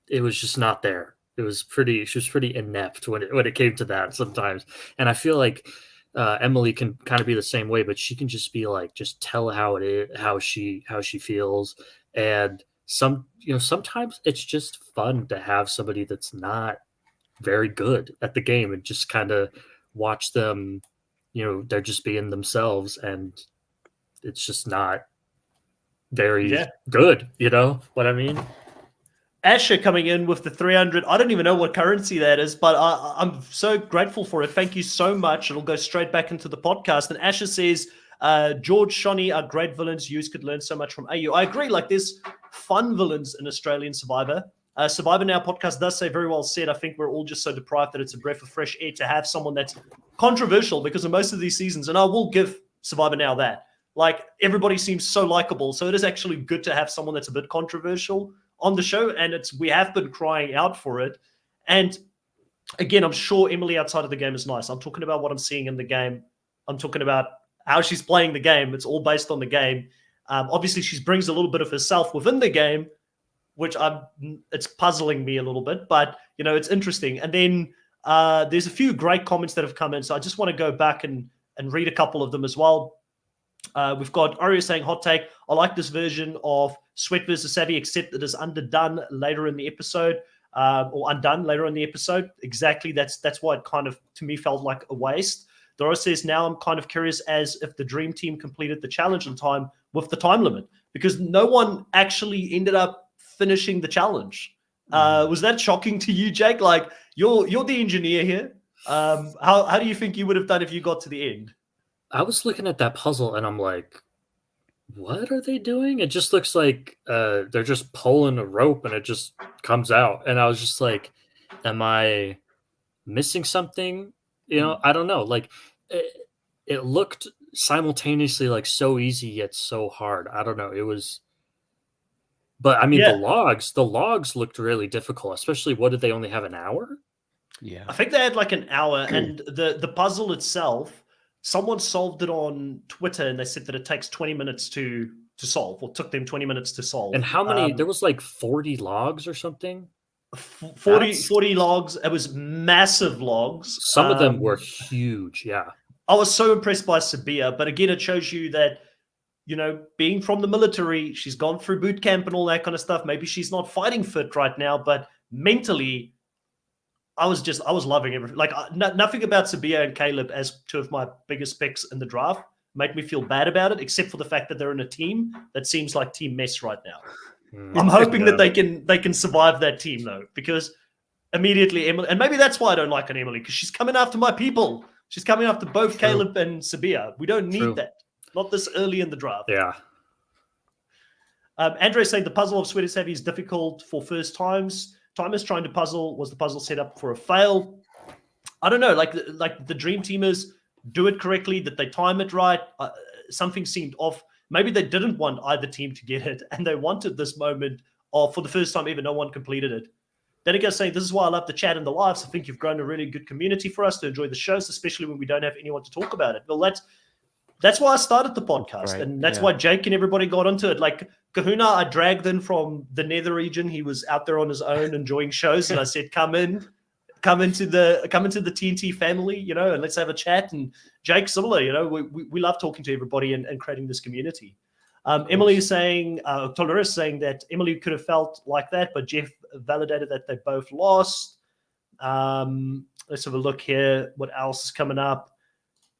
Speaker 2: it was just not there. She was pretty inept when it came to that sometimes. And I feel like Emily can kind of be the same way, but she can just be like, just tell how it is, how she feels. And sometimes it's just fun to have somebody that's not very good at the game and just kind of watch them, they're just being themselves, and it's just not very good. You know what I mean?
Speaker 1: Asher coming in with the 300. I don't even know what currency that is, but I'm so grateful for it. Thank you so much. It'll go straight back into the podcast. And Asher says, George, Shonny are great villains. You could learn so much from AU. I agree. Like, there's fun villains in Australian Survivor. Survivor Now podcast does say, very well said. I think we're all just so deprived that it's a breath of fresh air to have someone that's controversial, because in most of these seasons, and I will give Survivor Now that, like, everybody seems so likable. So it is actually good to have someone that's a bit controversial on the show, and we have been crying out for it. And again, I'm sure Emily outside of the game is nice. I'm talking about what I'm seeing in the game. I'm talking about how she's playing the game. It's all based on the game. Obviously, she brings a little bit of herself within the game, which it's puzzling me a little bit, but it's interesting. And then there's a few great comments that have come in, so I just want to go back and read a couple of them as well. We've got Aria saying, hot take, I like this version of Sweat versus Savvy, except it is underdone later in the episode, or undone later in the episode. Exactly, that's why it kind of, to me, felt like a waste. Dora says, now I'm kind of curious as if the Dream Team completed the challenge in time with the time limit, because no one actually ended up finishing the challenge. Was that shocking to you, Jake? Like, you're the engineer here. How do you think you would have done if you got to the end?
Speaker 2: I was looking at that puzzle and I'm like, what are they doing? It just looks like they're just pulling a rope and it just comes out. And I was just like, am I missing something? I don't know. Like, it looked simultaneously like so easy yet so hard. I don't know. It was. But I mean, the logs looked really difficult, especially what did they only have, an hour?
Speaker 1: Yeah. I think they had like an hour, and the puzzle itself, someone solved it on Twitter and they said that it takes 20 minutes to solve, or took them 20 minutes to solve.
Speaker 2: And how many? There was like 40 logs or something?
Speaker 1: 40 logs. It was massive logs.
Speaker 2: Some of them were huge, yeah.
Speaker 1: I was so impressed by Sabia, but again, it shows you that being from the military, she's gone through boot camp and all that kind of stuff. Maybe she's not fighting fit right now, but mentally, I was loving everything. Like, nothing about Sabia and Caleb as two of my biggest picks in the draft made me feel bad about it, except for the fact that they're in a team that seems like team mess right now. I'm hoping that they can survive that team though, because immediately Emily, and maybe that's why I don't like an Emily, because she's coming after my people. She's coming after both Caleb and Sabia. We don't need that. Not this early in the draft.
Speaker 2: Yeah.
Speaker 1: Andre saying the puzzle of Sweater Savvy is difficult for first timers trying to puzzle. Was the puzzle set up for a fail? I don't know. Like the Dream Teamers do it correctly. Did they time it right? Something seemed off. Maybe they didn't want either team to get it, and they wanted this moment of, for the first time ever, no one completed it. Danica saying, this is why I love the chat and the lives. I think you've grown a really good community for us to enjoy the shows, especially when we don't have anyone to talk about it. Well, that's why I started the podcast, right. And that's why Jake and everybody got into it. Like Kahuna, I dragged in from the Nether region. He was out there on his own enjoying shows, and I said, come into the TNT family, and let's have a chat. And Jake, similar, we love talking to everybody and creating this community. Emily is saying, Tolaris saying that Emily could have felt like that, but Jeff validated that they both lost. Let's have a look here. What else is coming up?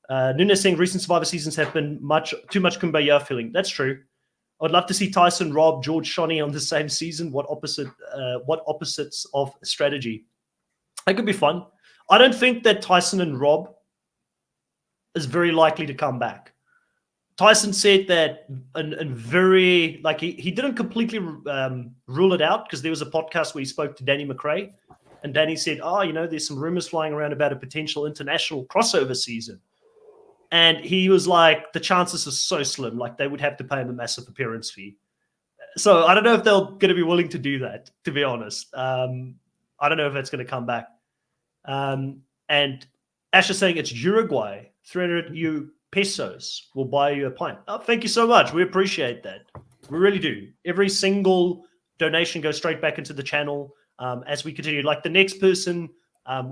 Speaker 1: Nunes saying recent Survivor seasons have been too much kumbaya feeling. That's true. I'd love to see Tyson, Rob, George, Shawnee on the same season. What opposites of strategy? That could be fun. I don't think that Tyson and Rob is very likely to come back. Tyson said that and very, like, he didn't completely rule it out, because there was a podcast where he spoke to Danny McRae, and Danny said, there's some rumors flying around about a potential international crossover season. And he was like, the chances are so slim, like they would have to pay him a massive appearance fee. So I don't know if they're going to be willing to do that, to be honest. I don't know if that's going to come back. And Ash is saying it's Uruguay, 300 pesos will buy you a pint. Oh, thank you so much. We appreciate that. We really do. Every single donation goes straight back into the channel as we continue. Like the next person,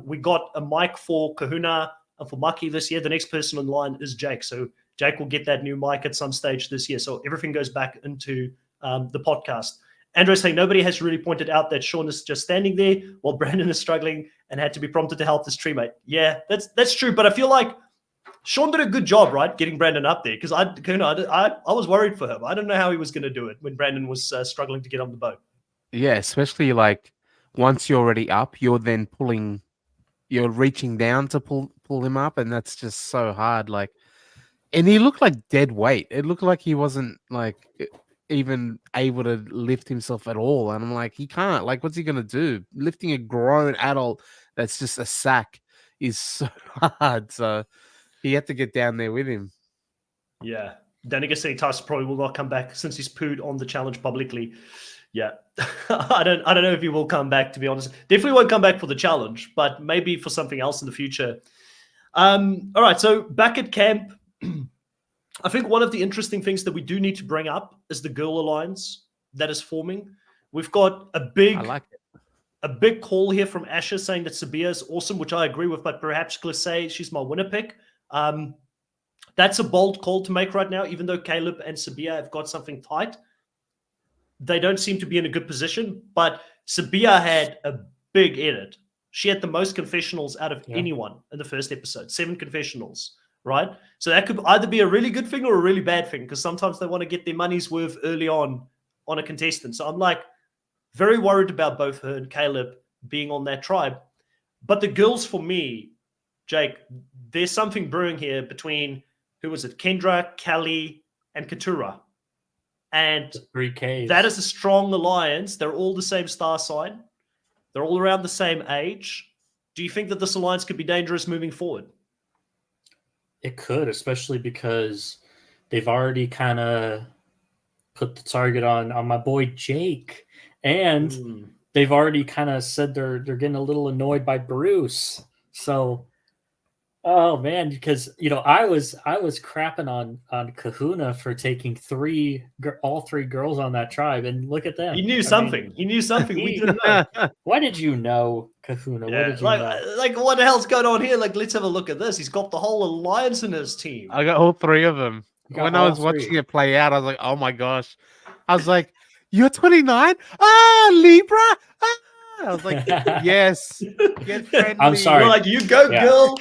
Speaker 1: we got a mic for Kahuna and for Maki this year. The next person in line is Jake. So Jake will get that new mic at some stage this year. So everything goes back into the podcast. Andrew saying nobody has really pointed out that Sean is just standing there while Brandon is struggling and had to be prompted to help his teammate. Yeah, that's true. But I feel like Sean did a good job, right, getting Brandon up there, because I was worried for him. I don't know how he was going to do it when Brandon was struggling to get on the boat.
Speaker 3: Yeah, especially like once you're already up, you're then you're reaching down to pull him up, and that's just so hard. Like, and he looked like dead weight. It looked like he wasn't like even able to lift himself at all. And I'm like, he can't. Like, what's he gonna do? Lifting a grown adult that's just a sack is so hard. So he had to get down there with him.
Speaker 1: Yeah. Danica saying Tyson probably will not come back since he's pooed on the challenge publicly. Yeah. I don't know if he will come back, to be honest. Definitely won't come back for the challenge, but maybe for something else in the future. All right, so back at camp, I think one of the interesting things that we do need to bring up is the girl alliance that is forming. We've got
Speaker 3: I like it.
Speaker 1: a big call here from Asher saying that Sabia is awesome, which I agree with, but perhaps Glissé, she's my winner pick. That's a bold call to make right now, even though Caleb and Sabia have got something tight. They don't seem to be in a good position, but Sabia had a big edit. She had the most confessionals out of anyone in the first episode, 7 confessionals, right? So that could either be a really good thing or a really bad thing, because sometimes they want to get their money's worth early on a contestant. So I'm like very worried about both her and Caleb being on that tribe. But the girls, for me, Jake, there's something brewing here between, who was it, Kendra, Kelly, and Katura. And
Speaker 2: 3Ks.
Speaker 1: That is a strong alliance. They're all the same star sign. They're all around the same age. Do you think that this alliance could be dangerous moving forward?
Speaker 2: It could, especially because they've already kind of put the target on my boy Jake. And they've already kind of said they're getting a little annoyed by Bruce. So, oh man, because I was crapping on Kahuna for taking all three girls on that tribe, and look at them.
Speaker 1: He knew something. He knew something we didn't know.
Speaker 2: Why did you know, Kahuna?
Speaker 1: Yeah,
Speaker 2: what did you know?
Speaker 1: Like, what the hell's going on here? Like, let's have a look at this. He's got the whole alliance in his team.
Speaker 3: I got all 3 of them. When I was watching it play out, I was like, oh my gosh. I was like, you're 29? Ah, Libra? Ah! I was like, yes. Get friendly.
Speaker 2: I'm sorry.
Speaker 1: You're like, you go, girl.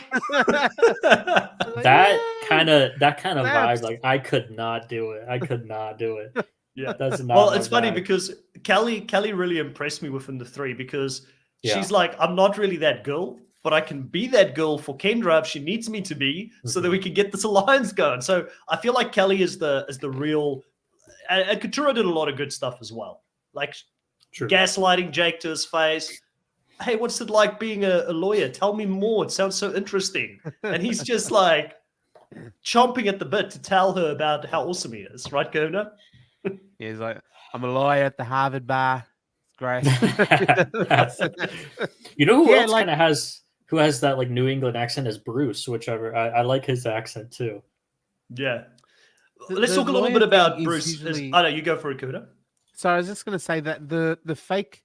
Speaker 2: that kind of vibe, like I could not do it.
Speaker 1: Yeah,
Speaker 2: that's not.
Speaker 1: Well, it's funny because Kelly really impressed me within the 3 because she's like, I'm not really that girl, but I can be that girl for Kendra if she needs me to be, so that we can get this alliance going. So I feel like Kelly is the real, and Katura did a lot of good stuff as well, like gaslighting Jake to his face. Hey, what's it like being a lawyer? Tell me more. It sounds so interesting. And he's just like chomping at the bit to tell her about how awesome he is, right, Gona?
Speaker 3: Yeah, he's like, I'm a lawyer at the Harvard bar. It's great.
Speaker 2: Who else kind of has that like New England accent is Bruce, whichever. I like his accent too.
Speaker 1: Yeah. Let's talk a little bit about Bruce. I know you go for it, Kuda.
Speaker 3: So I was just going to say that the fake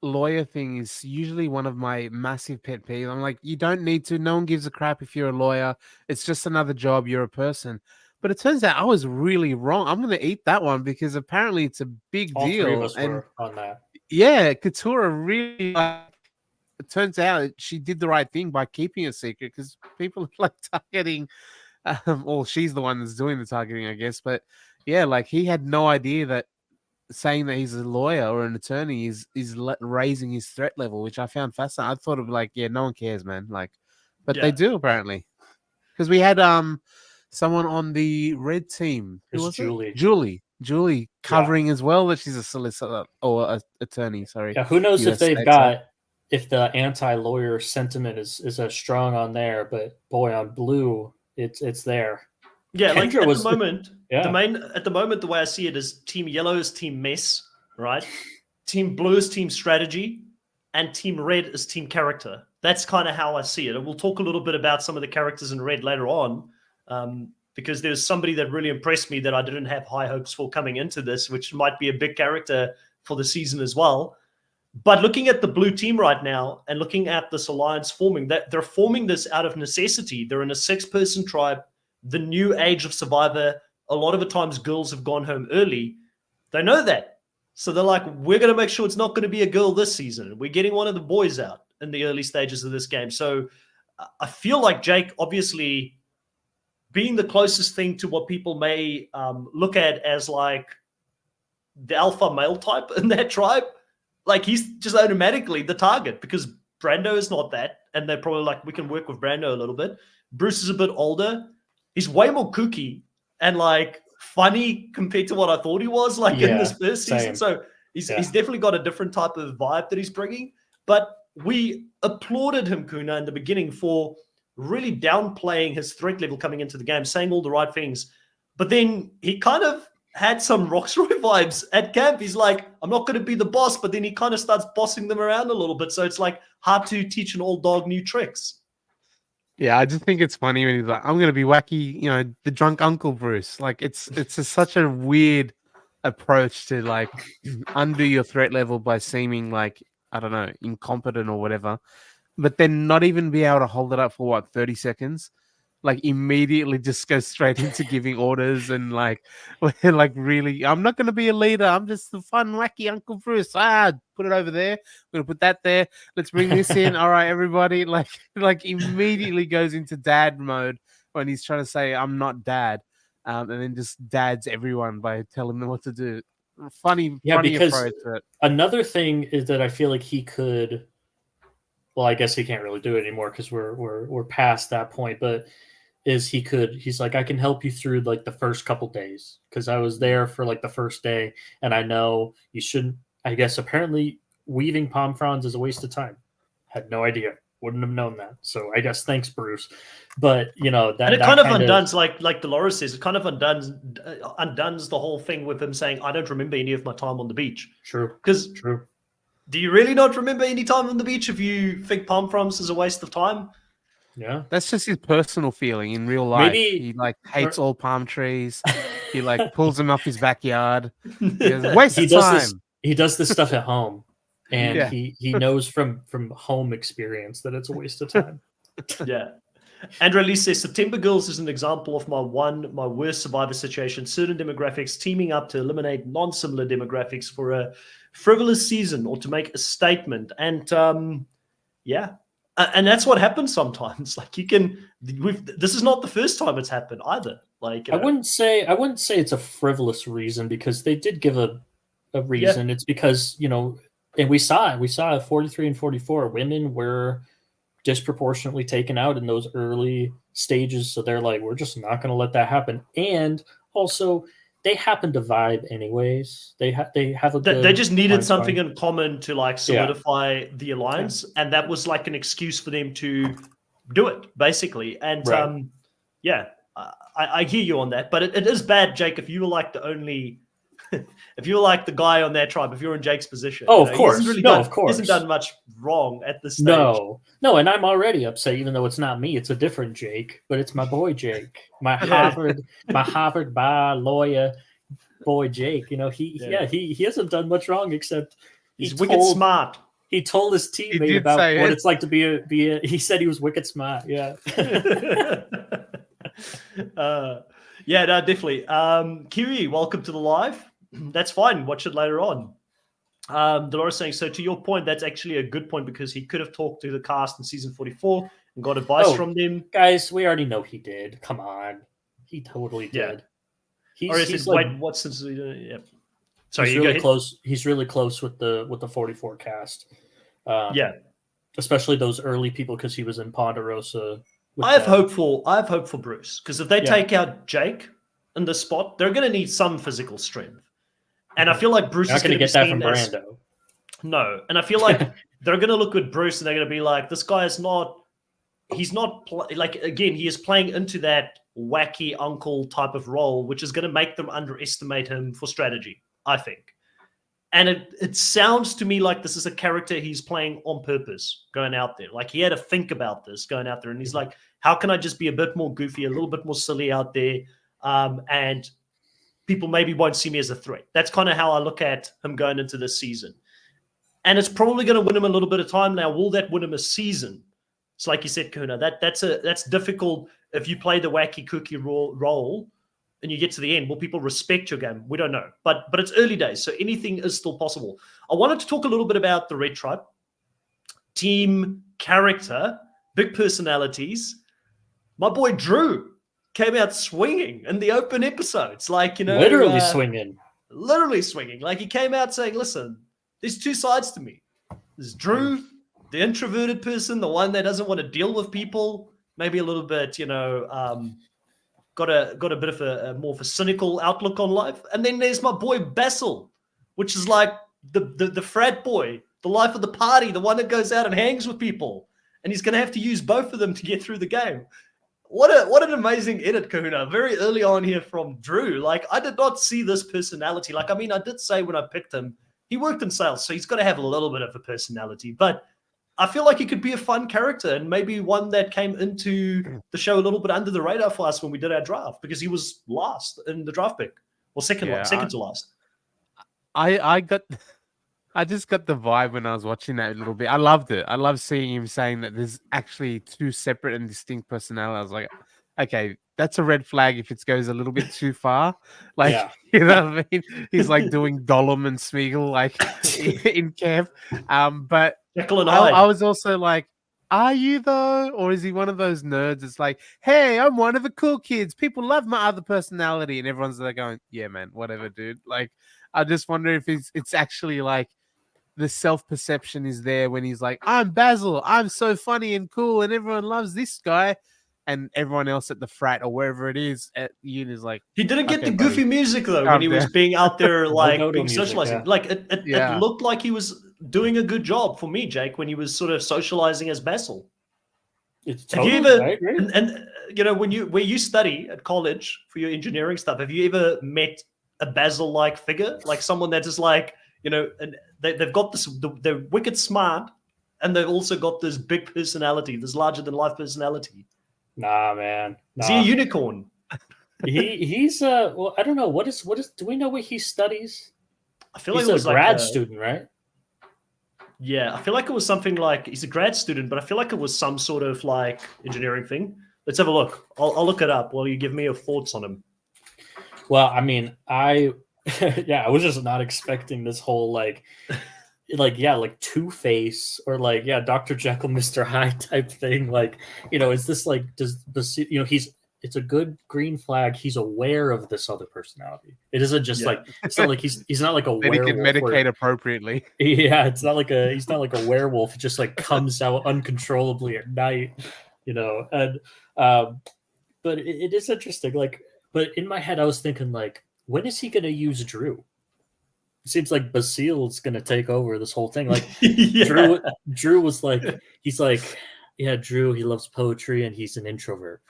Speaker 3: lawyer thing is usually one of my massive pet peeves. I'm like, you don't need to. No one gives a crap if you're a lawyer. It's just another job. You're a person. But it turns out I was really wrong. I'm going to eat that one because apparently it's a big deal.
Speaker 2: All 3 of us were on that.
Speaker 3: Yeah, Katura really. It turns out she did the right thing by keeping it secret because people are like targeting. Well, she's the one that's doing the targeting, I guess. But yeah, like he had no idea that saying that he's a lawyer or an attorney is raising his threat level, which I found fascinating. I thought of like, yeah, no one cares, man. Like, but they do apparently, because we had someone on the red team. Who was Julie. Julie covering as well that she's a solicitor or a attorney. Sorry.
Speaker 2: Yeah, who knows if the anti-lawyer sentiment is as strong on there, but boy, on blue, it's there.
Speaker 1: Yeah, Kendra like at the moment, the way I see it is Team Yellow is Team Mess, right? Team Blue is Team Strategy, and Team Red is Team Character. That's kind of how I see it. And we'll talk a little bit about some of the characters in Red later on, because there's somebody that really impressed me that I didn't have high hopes for coming into this, which might be a big character for the season as well. But looking at the blue team right now and looking at this alliance forming, that they're forming this out of necessity. They're in a 6-person tribe. The new age of Survivor, a lot of the times girls have gone home early. They know that. So they're like, we're going to make sure it's not going to be a girl this season. We're getting one of the boys out in the early stages of this game. So I feel like Jake, obviously, being the closest thing to what people may look at as like the alpha male type in that tribe, like he's just automatically the target because Brando is not that. And they're probably like, we can work with Brando a little bit. Bruce is a bit older. He's way more kooky and like funny compared to what I thought he was like in this first season. So he's definitely got a different type of vibe that he's bringing. But we applauded him, Kuna, in the beginning for really downplaying his threat level coming into the game, saying all the right things. But then he kind of had some Roxroy vibes at camp. He's like, I'm not going to be the boss, but then he kind of starts bossing them around a little bit. So it's like hard to teach an old dog new tricks.
Speaker 3: Yeah, I just think it's funny when he's like, "I'm gonna be wacky," the drunk Uncle Bruce. Like, such a weird approach to like undo your threat level by seeming like, I don't know, incompetent or whatever, but then not even be able to hold it up for what, 30 seconds. Like, immediately just go straight into giving orders and like like, really, I'm not gonna be a leader, I'm just the fun wacky Uncle Bruce. Put it over there, we're gonna put that there, let's bring this in. All right, everybody, like immediately goes into dad mode when he's trying to say I'm not dad, and then just dads everyone by telling them what to do. Funny
Speaker 2: because
Speaker 3: approach. But
Speaker 2: another thing is that I feel like he could. Well, I guess he can't really do it anymore because we're past that point. But he's like, I can help you through like the first couple days because I was there for like the first day, and I know you shouldn't. I guess apparently weaving palm fronds is a waste of time. Had no idea. Wouldn't have known that. So I guess thanks, Bruce. But that
Speaker 1: And it
Speaker 2: that
Speaker 1: kind of undoes, like Dolores says, it kind of undoes the whole thing with him saying, "I don't remember any of my time on the beach."
Speaker 2: True.
Speaker 1: Because
Speaker 2: True.
Speaker 1: do you really not remember any time on the beach if you think palm fronds is a waste of time?
Speaker 2: Yeah.
Speaker 3: that's just his personal feeling. In real life,
Speaker 2: Maybe
Speaker 3: he like hates all palm trees. He like pulls them off his backyard. He goes, waste
Speaker 2: he
Speaker 3: of
Speaker 2: does
Speaker 3: time.
Speaker 2: this. He does this stuff at home, and
Speaker 3: Yeah.
Speaker 2: he knows from home experience that it's a waste of time.
Speaker 1: Yeah. Andrew Lee says September Girls is an example of my worst survivor situation. Certain demographics teaming up to eliminate non-similar demographics for a frivolous season or to make a statement. And yeah. And that's what happens sometimes. Like this is not the first time it's happened either. Like
Speaker 2: I wouldn't say it's a frivolous reason because they did give a reason. Yeah. It's because and we saw it 43 and 44 women were disproportionately taken out in those early stages, so they're like, we're just not going to let that happen. And also they happen to vibe anyways. They have a good
Speaker 1: they just needed something in common to like solidify the alliance, and that was like an excuse for them to do it basically. And I hear you on that, but it is bad, Jake, if you were like the only if you're like the guy on their tribe, if you're in Jake's position.
Speaker 2: Of course. He
Speaker 1: hasn't done much wrong at this stage.
Speaker 2: No, and I'm already upset, even though it's not me. It's a different Jake, but it's my boy Jake. My Harvard bar lawyer boy Jake. He hasn't done much wrong except
Speaker 1: he's wicked smart.
Speaker 2: He told his teammate about what it's like to be a he said he was wicked smart. Yeah.
Speaker 1: Yeah, no, definitely. Kiwi, welcome to the live. That's fine. Watch it later on. Dolores saying, so to your point, that's actually a good point because he could have talked to the cast in season 44 and got advice from them.
Speaker 2: Guys, we already know he did. Come on. He totally did.
Speaker 1: He's like, wait, what's this? Yeah.
Speaker 2: Sorry, he's really close. He's really close with the 44 cast. Especially those early people because he was in Ponderosa.
Speaker 1: I have hope for Bruce because if they take out Jake in this spot, they're going to need some physical strength, and I feel like Bruce is going to get that from Brando. No, and I feel like they're going to look at Bruce and they're going to be like, this guy is not. He's not again. He is playing into that wacky uncle type of role, which is going to make them underestimate him for strategy, I think. And it sounds to me like this is a character he's playing on purpose, going out there. Like he had to think about this going out there. And he's like, how can I just be a bit more goofy, a little bit more silly out there? And people maybe won't see me as a threat. That's kind of how I look at him going into this season. And it's probably going to win him a little bit of time. Now, will that win him a season? It's like you said, Kuna, that's difficult if you play the wacky cookie role and you get to the end. Will people respect your game? We don't know. But it's early days, so anything is still possible. I wanted to talk a little bit about the Red Tribe. Team character, big personalities. My boy Drew came out swinging in the open episodes.
Speaker 2: Literally swinging.
Speaker 1: Literally swinging. Like he came out saying, listen, there's two sides to me. There's Drew, the introverted person, the one that doesn't want to deal with people, maybe a little bit, got a bit of a more of a cynical outlook on life. And then there's my boy Basil, which is like the frat boy, the life of the party, the one that goes out and hangs with people. And he's going to have to use both of them to get through the game. What an amazing edit, Kahuna. Very early on here from Drew. Like, I did not see this personality. I did say when I picked him, he worked in sales, so he's got to have a little bit of a personality. But I feel like he could be a fun character and maybe one that came into the show a little bit under the radar for us when we did our draft because he was last in the draft pick or second to last.
Speaker 3: I just got the vibe when I was watching that a little bit. I loved it. I love seeing him saying that there's actually two separate and distinct personalities. I was like, okay, that's a red flag if it goes a little bit too far. Like, you know what I mean? He's like doing Gollum and Smeagol like in camp. But
Speaker 1: Jekyll and
Speaker 3: I was also like, are you though? Or is he one of those nerds that's like, hey, I'm one of the cool kids. People love my other personality. And everyone's like going, yeah, man, whatever, dude. Like, I just wonder if it's actually like the self-perception is there when he's like, I'm Basil, I'm so funny and cool, and everyone loves this guy. And everyone else at the frat or wherever it is at uni is like,
Speaker 1: he didn't get the goofy music though when he was being out there like being socializing.
Speaker 2: Yeah.
Speaker 1: Like it looked like he was doing a good job for me, Jake, when he was sort of socializing as Basil.
Speaker 2: It's totally
Speaker 1: and you know where you study at college for your engineering stuff, have you ever met a Basil-like figure, like someone that is like, you know, and they've got this, they're wicked smart, and they've also got this big personality, this larger than life personality.
Speaker 2: Nah, man. Nah.
Speaker 1: Is he a unicorn?
Speaker 2: He's well, I don't know. What is do we know what he studies?
Speaker 1: I feel like
Speaker 2: he's
Speaker 1: it was
Speaker 2: a grad student, right?
Speaker 1: Yeah, I feel like it was something like he's a grad student, but I feel like it was some sort of like engineering thing. Let's have a look. I'll look it up while you give me your thoughts on him.
Speaker 2: Well, I mean, I was just not expecting this whole like Two-Face or like Dr. Jekyll, Mr. Hyde type thing. Like, you know, is this like it's a good green flag. He's aware of this other personality. It isn't just like it's not like he's not like a werewolf.
Speaker 3: He can medicate appropriately.
Speaker 2: Yeah, he's not like a werewolf. It just like comes out uncontrollably at night, you know. And but it is interesting. Like, but in my head, I was thinking like, when is he going to use Drew? It seems like Basil's going to take over this whole thing. Like Drew was like, he's like, yeah, Drew, he loves poetry and he's an introvert.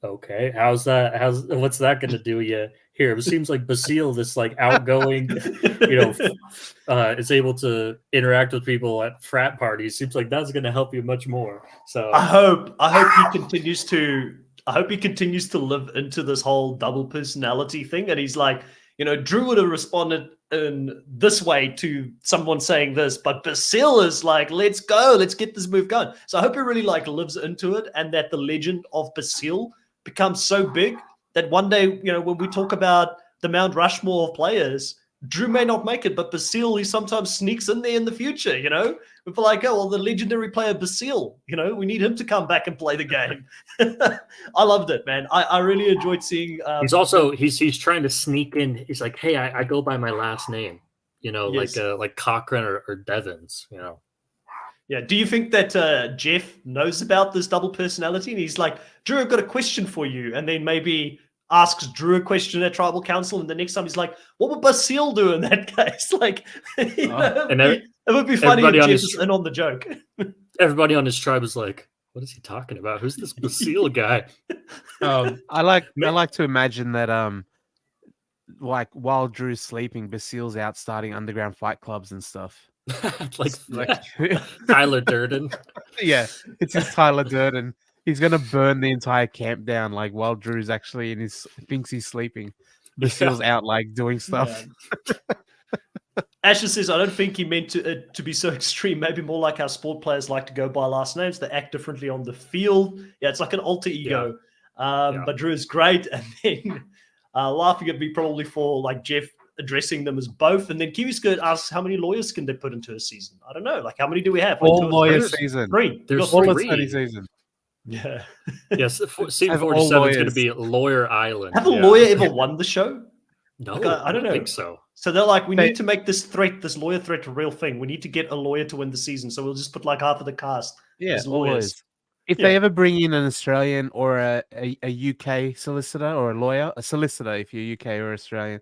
Speaker 2: Okay, what's that going to do you here? It seems like Basil, this like outgoing, you know, is able to interact with people at frat parties. Seems like that's going to help you much more. So
Speaker 1: I hope he continues to live into this whole double personality thing. And he's like, you know, Drew would have responded in this way to someone saying this, but Basil is like, let's go, let's get this move going. So I hope he really like lives into it, and that the legend of Basil becomes so big that one day, you know, when we talk about the Mount Rushmore of players, Drew may not make it, but Basil, he sometimes sneaks in there in the future, you know? We're like, oh, well, the legendary player Basil, you know, we need him to come back and play the game. I loved it, man. I really enjoyed seeing...
Speaker 2: he's also, he's trying to sneak in. He's like, hey, I go by my last name, you know, yes. like Cochran or Devins, you know?
Speaker 1: Yeah. Do you think that Jeff knows about this double personality? And he's like, Drew, I've got a question for you. And then maybe asks Drew a question at Tribal Council. And the next time he's like, what would Basil do in that case? Like, you know, it would be funny if Jeff is in on the joke.
Speaker 2: Everybody on his tribe is like, what is he talking about? Who's this Basil guy?
Speaker 3: I like to imagine that like while Drew's sleeping, Basil's out starting underground fight clubs and stuff.
Speaker 2: like Tyler Durden.
Speaker 3: Yeah, it's his Tyler Durden. He's gonna burn the entire camp down, like while Drew's actually thinks he's sleeping. Basil's out like doing stuff.
Speaker 1: Asher says, I don't think he meant to be so extreme. Maybe more like how sport players like to go by last names. They act differently on the field. Yeah, it's like an alter ego. But Drew is great. And then laughing at me probably for like Jeff addressing them as both. And then Kiwi Skirt asks, how many lawyers can they put into a season? I don't know. Like, how many do we have? Like,
Speaker 3: all lawyer season.
Speaker 1: Three.
Speaker 2: There's
Speaker 3: all
Speaker 2: three.
Speaker 3: 30 season.
Speaker 1: Yeah.
Speaker 2: Yes. Season 47 is going to be Lawyer Island.
Speaker 1: Have a lawyer ever won the show?
Speaker 2: No,
Speaker 1: like, I don't know.
Speaker 2: think so.
Speaker 1: So they're like, we need to make this lawyer threat a real thing. We need to get a lawyer to win the season. So we'll just put like half of the cast as lawyers.
Speaker 3: If they ever bring in an Australian or a UK solicitor or a solicitor if you're UK or Australian,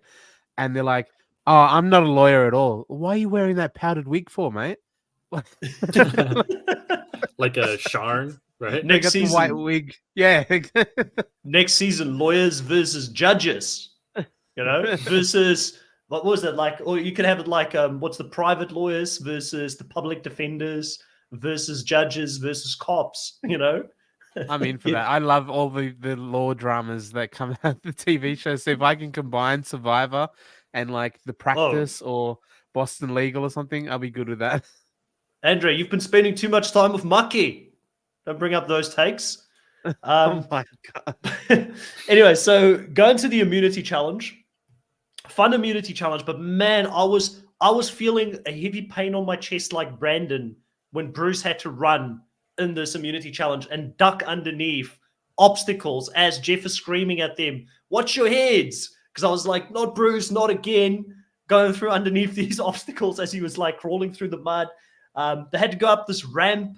Speaker 3: and they're like, oh, I'm not a lawyer at all. Why are you wearing that powdered wig for, mate?
Speaker 2: Like a Sharn, right?
Speaker 1: Next season,
Speaker 3: the white wig. Yeah.
Speaker 1: Next season, lawyers versus judges. You know, versus what was it like? Or you could have it like, what's the private lawyers versus the public defenders versus judges versus cops, you know?
Speaker 3: I'm in for
Speaker 1: Yeah.
Speaker 3: that. I love all the law dramas that come out of the TV show. So if I can combine Survivor and like The
Speaker 1: Oh,
Speaker 3: Practice or Boston Legal or something, I'll be good with that.
Speaker 1: Andre, you've been spending too much time with Maki. Don't bring up those takes.
Speaker 3: Oh my god.
Speaker 1: Anyway, so going to the immunity challenge. Fun immunity challenge, but man, I was feeling a heavy pain on my chest like Brandon when Bruce had to run in this immunity challenge and duck underneath obstacles as Jeff is screaming at them, "Watch your heads!" Because I was like, "Not Bruce, not again!" Going through underneath these obstacles as he was like crawling through the mud. They had to go up this ramp,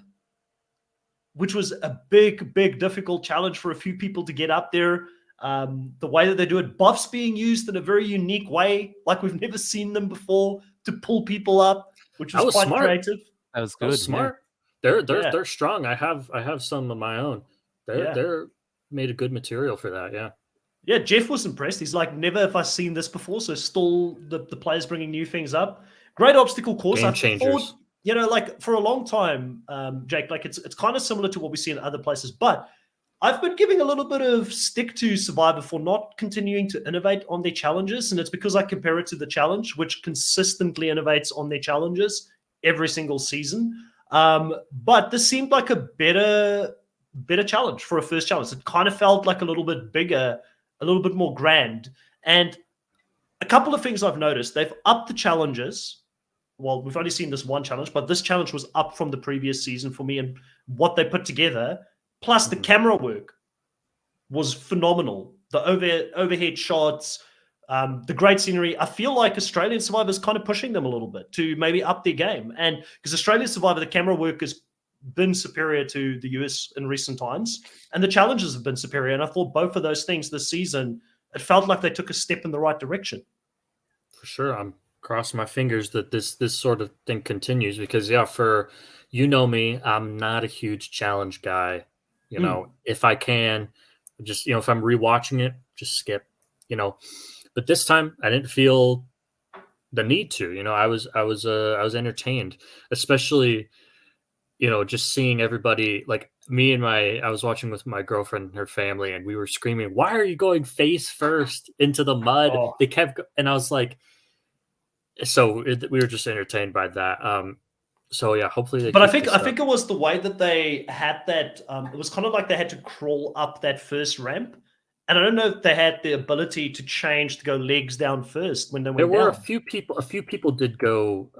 Speaker 1: which was a big, difficult challenge for a few people to get up there. The way that they do it, buffs being used in a very unique way, like we've never seen them before, to pull people up, which was quite
Speaker 2: smart.
Speaker 1: creative.
Speaker 3: That was
Speaker 2: That
Speaker 3: good.
Speaker 2: was smart. They're strong. I have some of my own. They're made a good material for that. Yeah.
Speaker 1: Yeah, Jeff was impressed. He's like, never have I seen this before. So still the players bringing new things up. Great obstacle course.
Speaker 2: Game
Speaker 1: I
Speaker 2: changers.
Speaker 1: thought, you know, like for a long time, Jake, like it's kind of similar to what we see in other places, but I've been giving a little bit of stick to Survivor for not continuing to innovate on their challenges. And it's because I compare it to the challenge, which consistently innovates on their challenges every single season. But this seemed like a better challenge for a first challenge. It kind of felt like a little bit bigger, a little bit more grand. And a couple of things I've noticed, they've upped the challenges. Well, we've only seen this one challenge, but this challenge was up from the previous season for me, and what they put together. Plus, the camera work was phenomenal. The overhead shots, the great scenery. I feel like Australian Survivor is kind of pushing them a little bit to maybe up their game. And because Australian Survivor, the camera work has been superior to the US in recent times, and the challenges have been superior. And I thought both of those things this season, it felt like they took a step in the right direction.
Speaker 2: For sure. I'm crossing my fingers that this sort of thing continues because, for me, I'm not a huge challenge guy. You know, if I can, just, if I'm rewatching it, just skip, But this time I didn't feel the need to, I was entertained, especially, just seeing everybody, like I was watching with my girlfriend and her family, and we were screaming, "Why are you going face first into the mud?"
Speaker 1: Oh.
Speaker 2: They kept, and I was like, we were just entertained by that. So yeah, hopefully
Speaker 1: But I think it was the way that they had that. It was kind of like they had to crawl up that first ramp, and I don't know if they had the ability to change to go legs down first when they went down.
Speaker 2: There were a few people did go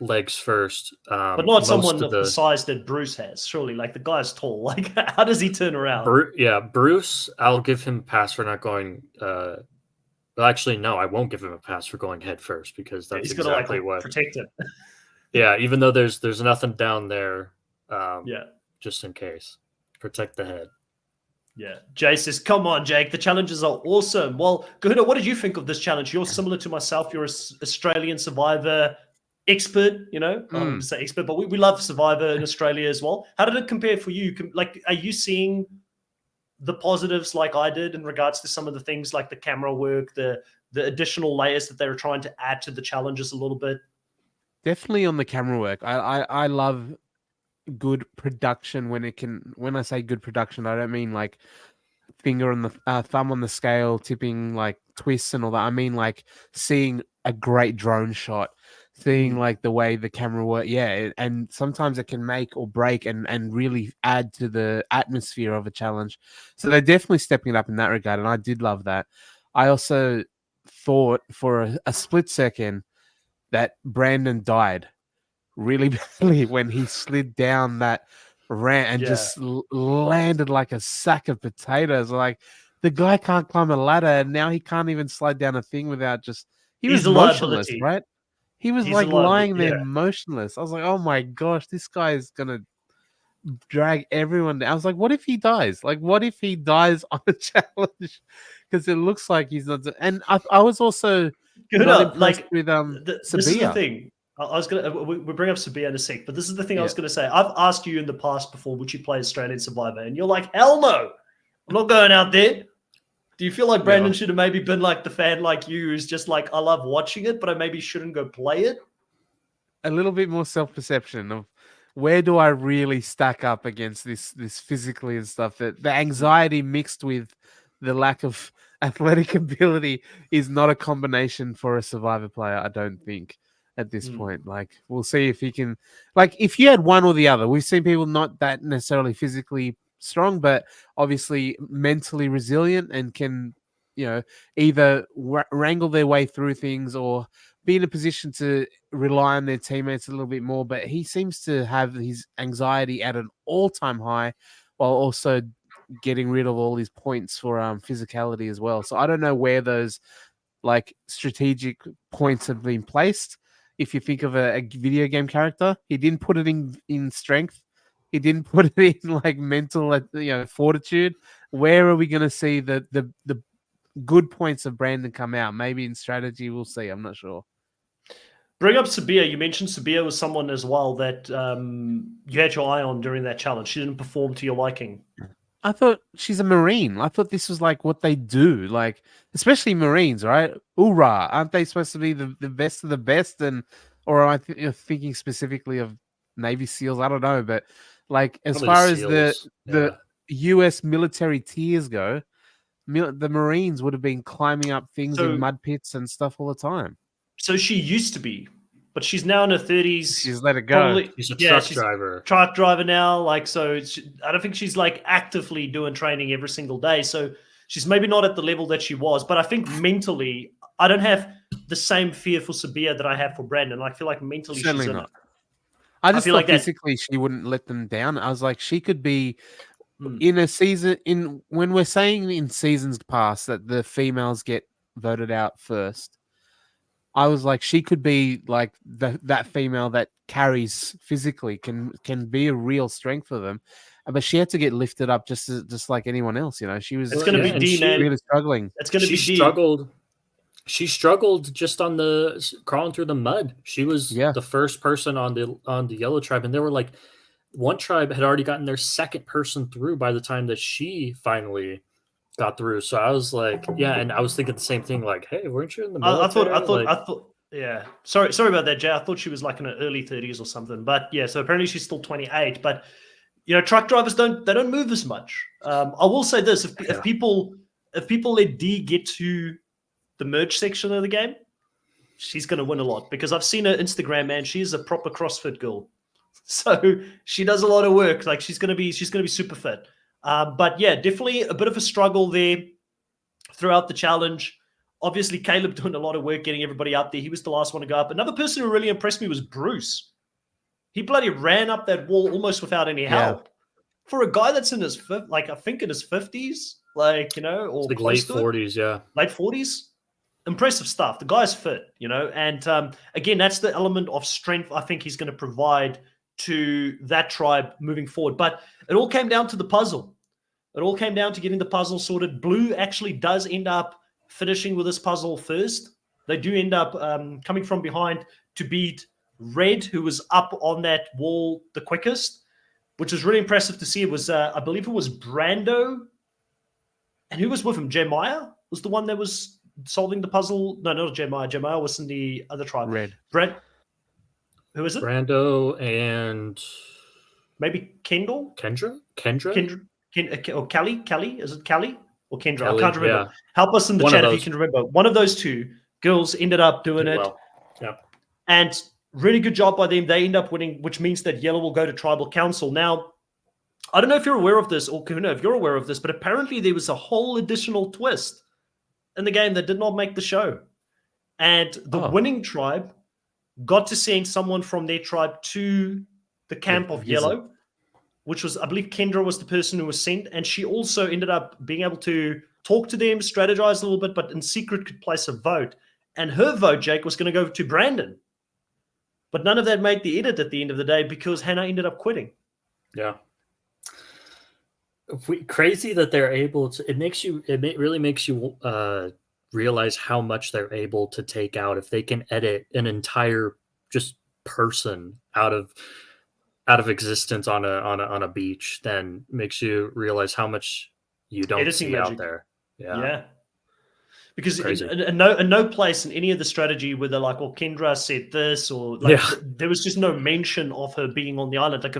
Speaker 2: legs first,
Speaker 1: but not someone of the size that Bruce has. Surely, like the guy's tall. Like, how does he turn around?
Speaker 2: Bruce. I'll give him a pass for not going. Well, actually, no, I won't give him a pass for going head first because that's exactly what
Speaker 1: protect it.
Speaker 2: Yeah, even though there's nothing down there, just in case, protect the head.
Speaker 1: Yeah, Jay says, "Come on, Jake, the challenges are awesome." Well, Kahuna, what did you think of this challenge? You're similar to myself. You're an Australian Survivor expert. I don't say expert, but we love Survivor in Australia as well. How did it compare for you? Like, are you seeing the positives like I did in regards to some of the things like the camera work, the additional layers that they were trying to add to the challenges a little bit?
Speaker 3: Definitely on the camera work. I love good production when I say good production, I don't mean like finger on the thumb on the scale, tipping like twists and all that. I mean like seeing a great drone shot, seeing like the way the camera work. Yeah. And sometimes it can make or break and really add to the atmosphere of a challenge. So they're definitely stepping it up in that regard. And I did love that. I also thought for a split second that Brandon died really badly when he slid down that ramp and just landed like a sack of potatoes. Like, the guy can't climb a ladder, and now he can't even slide down a thing without he was motionless, right? He was like lying there motionless. I was like, oh my gosh, this guy is gonna drag everyone down. I was like, what if he dies? Like, what if he dies on a challenge? Because it looks like he's not. And I was also not impressed with
Speaker 1: this is the thing. I was gonna we bring up Sabia in a sec, but this is the thing I was gonna say. I've asked you in the past before, would you play Australian Survivor, and you're like, hell no, I'm not going out there. Do you feel like Brandon should have maybe been like the fan like you who's just like, I love watching it, but I maybe shouldn't go play it?
Speaker 3: A little bit more self-perception of where do I really stack up against this physically and stuff. That the anxiety mixed with the lack of athletic ability is not a combination for a Survivor player, I don't think, at this point. Like, we'll see if he can, like, if you had one or the other. We've seen people not that necessarily physically strong, but obviously mentally resilient and can, either wrangle their way through things or be in a position to rely on their teammates a little bit more. But he seems to have his anxiety at an all-time high while also getting rid of all his points for physicality as well. So I don't know where those like strategic points have been placed. If you think of a video game character, he didn't put it in strength. He didn't put it in like mental, fortitude. Where are we going to see the good points of Brandon come out? Maybe in strategy, we'll see. I'm not sure.
Speaker 1: Bring up Sabia. You mentioned Sabia was someone as well that you had your eye on during that challenge. She didn't perform to your liking.
Speaker 3: I thought she's a Marine. I thought this was like what they do, like especially Marines, right? Hoorah! Aren't they supposed to be the best of the best? Or am I thinking specifically of Navy SEALs? I don't know, but like as far as the U.S. military tiers go, the Marines would have been climbing up things in mud pits and stuff all the time.
Speaker 1: So she used to be, but she's now in her 30s.
Speaker 3: She's let it go.
Speaker 2: She's a truck driver.
Speaker 1: Truck driver now. Like, so I don't think she's like actively doing training every single day. So she's maybe not at the level that she was. But I think mentally, I don't have the same fear for Sabia that I have for Brandon. I feel like mentally
Speaker 3: Certainly
Speaker 1: she's
Speaker 3: not. I just
Speaker 1: feel
Speaker 3: thought
Speaker 1: like
Speaker 3: physically she wouldn't let them down. I was like, she could be in a season when we're saying in seasons past that the females get voted out first. I was like, she could be like that female that carries physically, can be a real strength for them, but she had to get lifted up just like anyone else. She was.
Speaker 1: It's going to be D, man.
Speaker 3: Really struggling.
Speaker 1: It's going to be D.
Speaker 2: She struggled just on the crawling through the mud. She was the first person on the yellow tribe, and there were like one tribe had already gotten their second person through by the time that she finally got through. So I was like, and I was thinking the same thing, like, hey, weren't you in the military?
Speaker 1: I thought yeah. Sorry about that, Jay. I thought she was like in her early 30s or something. But yeah, so apparently she's still 28. But truck drivers don't move as much. I will say this: if people let D get to the merge section of the game, she's going to win a lot, because I've seen her Instagram, man. She's a proper CrossFit girl. So she does a lot of work. Like, she's going to be super fit. But yeah, definitely a bit of a struggle there throughout the challenge. Obviously, Caleb doing a lot of work getting everybody up there. He was the last one to go up. Another person who really impressed me was Bruce. He bloody ran up that wall almost without any help. For a guy that's in his I think in his 50s, or
Speaker 2: like late 40s,
Speaker 1: late 40s. Impressive stuff. The guy's fit, and again, that's the element of strength I think he's going to provide to that tribe moving forward. But it all came down to the puzzle. It all came down to getting the puzzle sorted. Blue actually does end up finishing with this puzzle first. They do end up coming from behind to beat Red, who was up on that wall the quickest, which was really impressive to see. It was, I believe it was Brando. And who was with him? Jeremiah was the one that was solving the puzzle. No, not Jeremiah. Jeremiah was in the other tribe.
Speaker 3: Red.
Speaker 1: Who is it?
Speaker 2: Brando and
Speaker 1: maybe Kendall?
Speaker 2: Kendra?
Speaker 1: Or Kelly? Is it Kelly or Kendra?
Speaker 2: Kelly,
Speaker 1: I can't remember.
Speaker 2: yeah.
Speaker 1: Help us in the chat if you can remember. One of those two girls ended up doing it.
Speaker 2: Well. Yeah.
Speaker 1: And really good job by them. They end up winning, which means that Yellow will go to Tribal Council. Now, I don't know if you're aware of this, or Kuno, if you're aware of this, but apparently there was a whole additional twist in the game that did not make the show. And the winning tribe got to send someone from their tribe to the camp of Yellow, which was, I believe Kendra was the person who was sent. And she also ended up being able to talk to them, strategize a little bit, but in secret could place a vote. And her vote, Jake, was going to go to Brandon. But none of that made the edit at the end of the day because Hannah ended up quitting.
Speaker 2: Yeah. Crazy that they're able to. It really makes you realize how much they're able to take out if they can edit an entire just person out of existence on a beach. Then makes you realize how much you don't see out there.
Speaker 1: Yeah. Because
Speaker 2: Crazy.
Speaker 1: in no place in any of the strategy where they're like, well, Kendra said this, or like there was just no mention of her being on the island. Like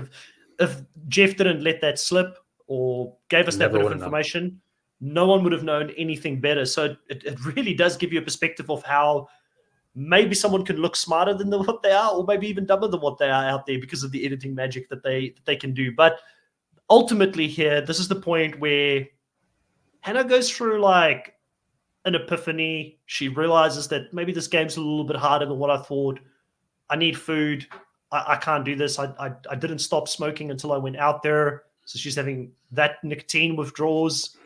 Speaker 1: if Jeff didn't let that slip or gave us that
Speaker 2: Never
Speaker 1: bit of
Speaker 2: would've known.
Speaker 1: information, no one would have known anything better. So it really does give you a perspective of how maybe someone can look smarter than what they are, or maybe even dumber than what they are out there because of the editing magic that they can do. But ultimately here, this is the point where Hannah goes through like an epiphany. She realizes that maybe this game's a little bit harder than what I thought. I need food. I can't do this. I didn't stop smoking until I went out there. So she's having that nicotine withdrawals.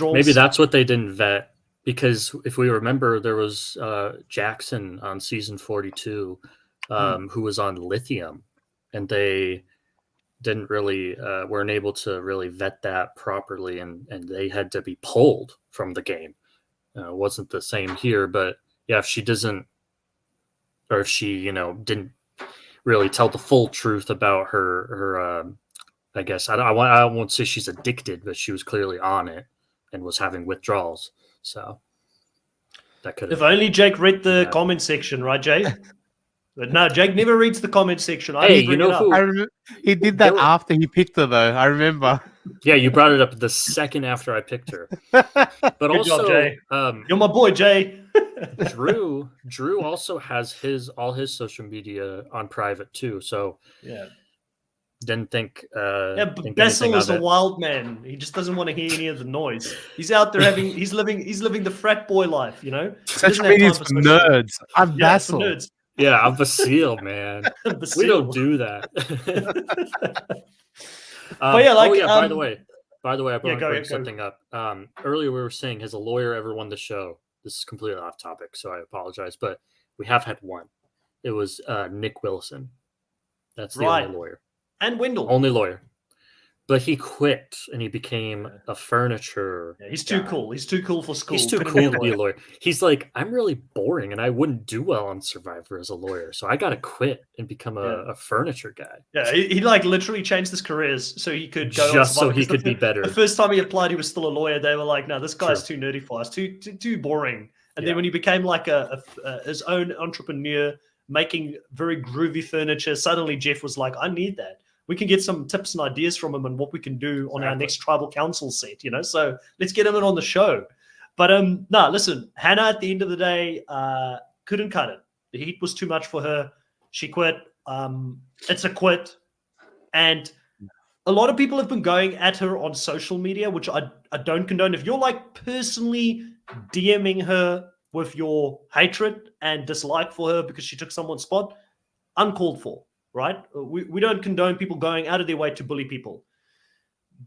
Speaker 2: Maybe that's what they didn't vet, because if we remember, there was Jackson on season 42 who was on lithium, and they didn't really weren't able to really vet that properly, and they had to be pulled from the game. It wasn't the same here, but yeah, if she doesn't, or if she didn't really tell the full truth about her I guess I won't say she's addicted, but she was clearly on it and was having withdrawals. So that could.
Speaker 1: If only Jake read the comment section, right, Jake? But no, Jake never reads the comment section.
Speaker 2: Hey, you know who?
Speaker 3: He did that after he picked her, though. I remember.
Speaker 2: Yeah, you brought it up the second after I picked her. But
Speaker 1: Good
Speaker 2: also,
Speaker 1: job, Jay. You're my boy, Jay.
Speaker 2: Drew also has all his social media on private too. So
Speaker 1: yeah,
Speaker 2: didn't think.
Speaker 1: But Basil is a wild man. He just doesn't want to hear any of the noise. He's out there he's living the frat boy life.
Speaker 3: Social media is for nerds. I'm Basil.
Speaker 1: For nerds.
Speaker 2: Yeah, I'm Basil, man. We don't do that.
Speaker 1: But yeah,
Speaker 2: by the way, I want to bring something up. Earlier we were saying, has a lawyer ever won the show? This is completely off topic, so I apologize, but we have had one. It was Nick Wilson. That's the only lawyer.
Speaker 1: And Wendell.
Speaker 2: Only lawyer. But he quit and he became a furniture.
Speaker 1: Yeah, he's too cool. He's too cool for school.
Speaker 2: He's too cool to be a lawyer. He's like, I'm really boring and I wouldn't do well on Survivor as a lawyer. So I got to quit and become a furniture guy.
Speaker 1: Yeah, he like literally changed his careers so he could go
Speaker 2: just so he could be better.
Speaker 1: The first time he applied, he was still a lawyer. They were like, no, this guy's too nerdy for us, too boring. And then when he became like his own entrepreneur, making very groovy furniture, suddenly Jeff was like, I need that. We can get some tips and ideas from him and what we can do on our next tribal council set, so let's get him in on the show. But listen, Hannah at the end of the day couldn't cut it. The heat was too much for her. She quit. It's a quit. And a lot of people have been going at her on social media, which I don't condone. If you're like personally DMing her with your hatred and dislike for her because she took someone's spot, uncalled for. Right? We don't condone people going out of their way to bully people.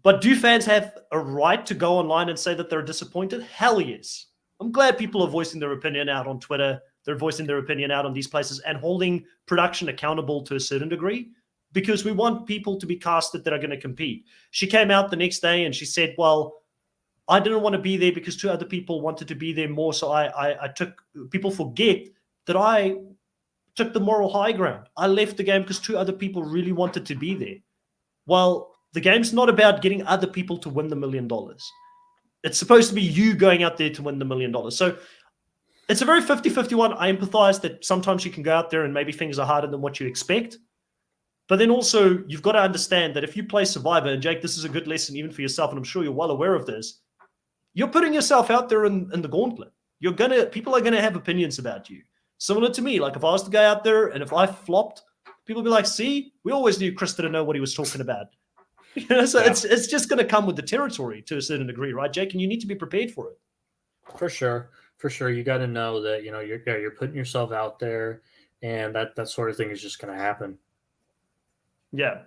Speaker 1: But do fans have a right to go online and say that they're disappointed? Hell yes. I'm glad people are voicing their opinion out on Twitter. They're voicing their opinion out on these places and holding production accountable to a certain degree, because we want people to be casted that are going to compete. She came out the next day and she said, well, I didn't want to be there because two other people wanted to be there more. So I took, people forget that I took the moral high ground. I left the game because two other people really wanted to be there. Well, the game's not about getting other people to win the $1 million. It's supposed to be you going out there to win the $1 million. So it's a very 50-50 one. I empathize that sometimes you can go out there and maybe things are harder than what you expect. But then also you've got to understand that if you play Survivor, and Jake, this is a good lesson even for yourself, and I'm sure you're well aware of this, you're putting yourself out there in the gauntlet. People are gonna have opinions about you. Similar to me, like if I was to go out there and if I flopped, people would be like, see, we always knew Chris didn't know what he was talking about. So it's just going to come with the territory to a certain degree, right, Jake? And you need to be prepared for it.
Speaker 2: For sure. You got to know that, you're putting yourself out there, and that sort of thing is just going to happen.
Speaker 1: Yeah.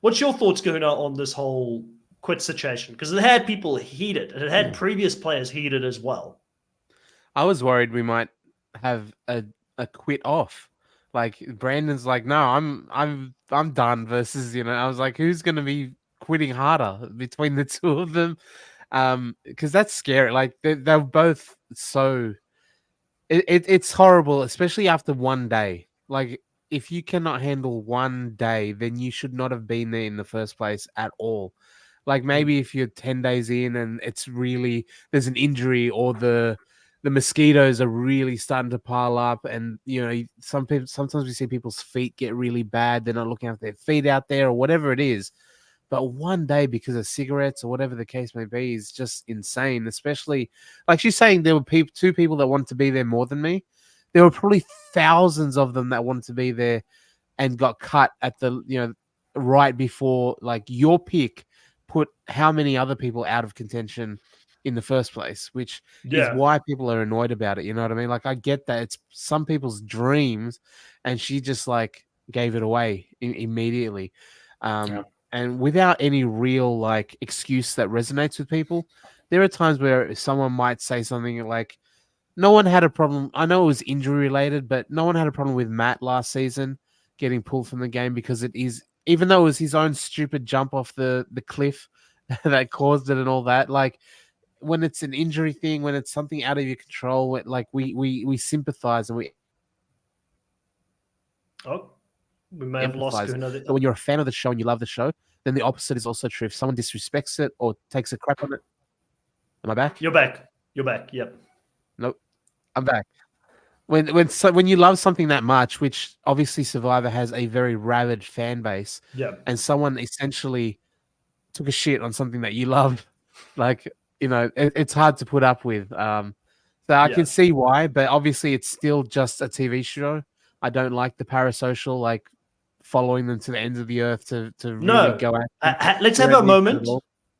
Speaker 1: What's your thoughts, Kahuna, on this whole quit situation? Because it had people heated, and it had previous players heated as well.
Speaker 3: I was worried we might have a quit off. Like Brandon's like, no, I'm done versus, I was like, who's going to be quitting harder between the two of them? Because that's scary. Like they're both so it's horrible, especially after one day. Like if you cannot handle one day, then you should not have been there in the first place at all. Like maybe if you're 10 days in and it's really there's an injury or the mosquitoes are really starting to pile up, and sometimes we see people's feet get really bad. They're not looking after their feet out there or whatever it is. But one day, because of cigarettes or whatever the case may be, is just insane. Especially, like she's saying, there were two people that wanted to be there more than me. There were probably thousands of them that wanted to be there and got cut at the, right before, like, your pick put how many other people out of contention in the first place, which is why people are annoyed about it. You know what I mean? Like, I get that it's some people's dreams, and she just like gave it away immediately. And without any real like excuse that resonates with people. There are times where someone might say something like, no one had a problem. I know it was injury related, but no one had a problem with Matt last season getting pulled from the game because it is, even though it was his own stupid jump off the cliff that caused it and all that. Like, when it's an injury thing, when it's something out of your control, like we sympathize and we
Speaker 1: we may have lost
Speaker 3: another. But when you're a fan of the show and you love the show, then the opposite is also true. If someone disrespects it or takes a crap on it, am I back?
Speaker 1: You're back. Yep.
Speaker 3: Nope, I'm back. When you love something that much, which obviously Survivor has a very rabid fan base, and someone essentially took a shit on something that you love, like, it's hard to put up with. So I can see why, but obviously it's still just a TV show. I don't like the parasocial, like following them to the ends of the earth to really go at.
Speaker 1: Let's have a moment.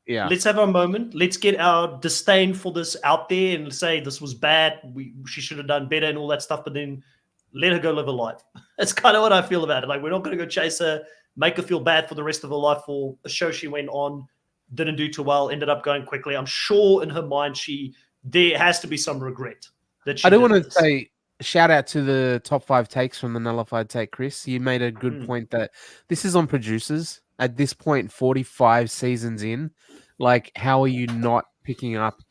Speaker 1: Yeah. Let's have a moment. Let's get our disdain for this out there and say this was bad. She should have done better and all that stuff, but then let her go live her life. That's kind of what I feel about it. Like, we're not going to go chase her, make her feel bad for the rest of her life for a show she went on, didn't do too well, ended up going quickly. I'm sure in her mind there has to be some regret that she
Speaker 3: I do want to say shout out to the top 5 takes from the Nullified Take, Chris. You made a good point that this is on producers. At this point, 45 seasons in, like, how are you not picking up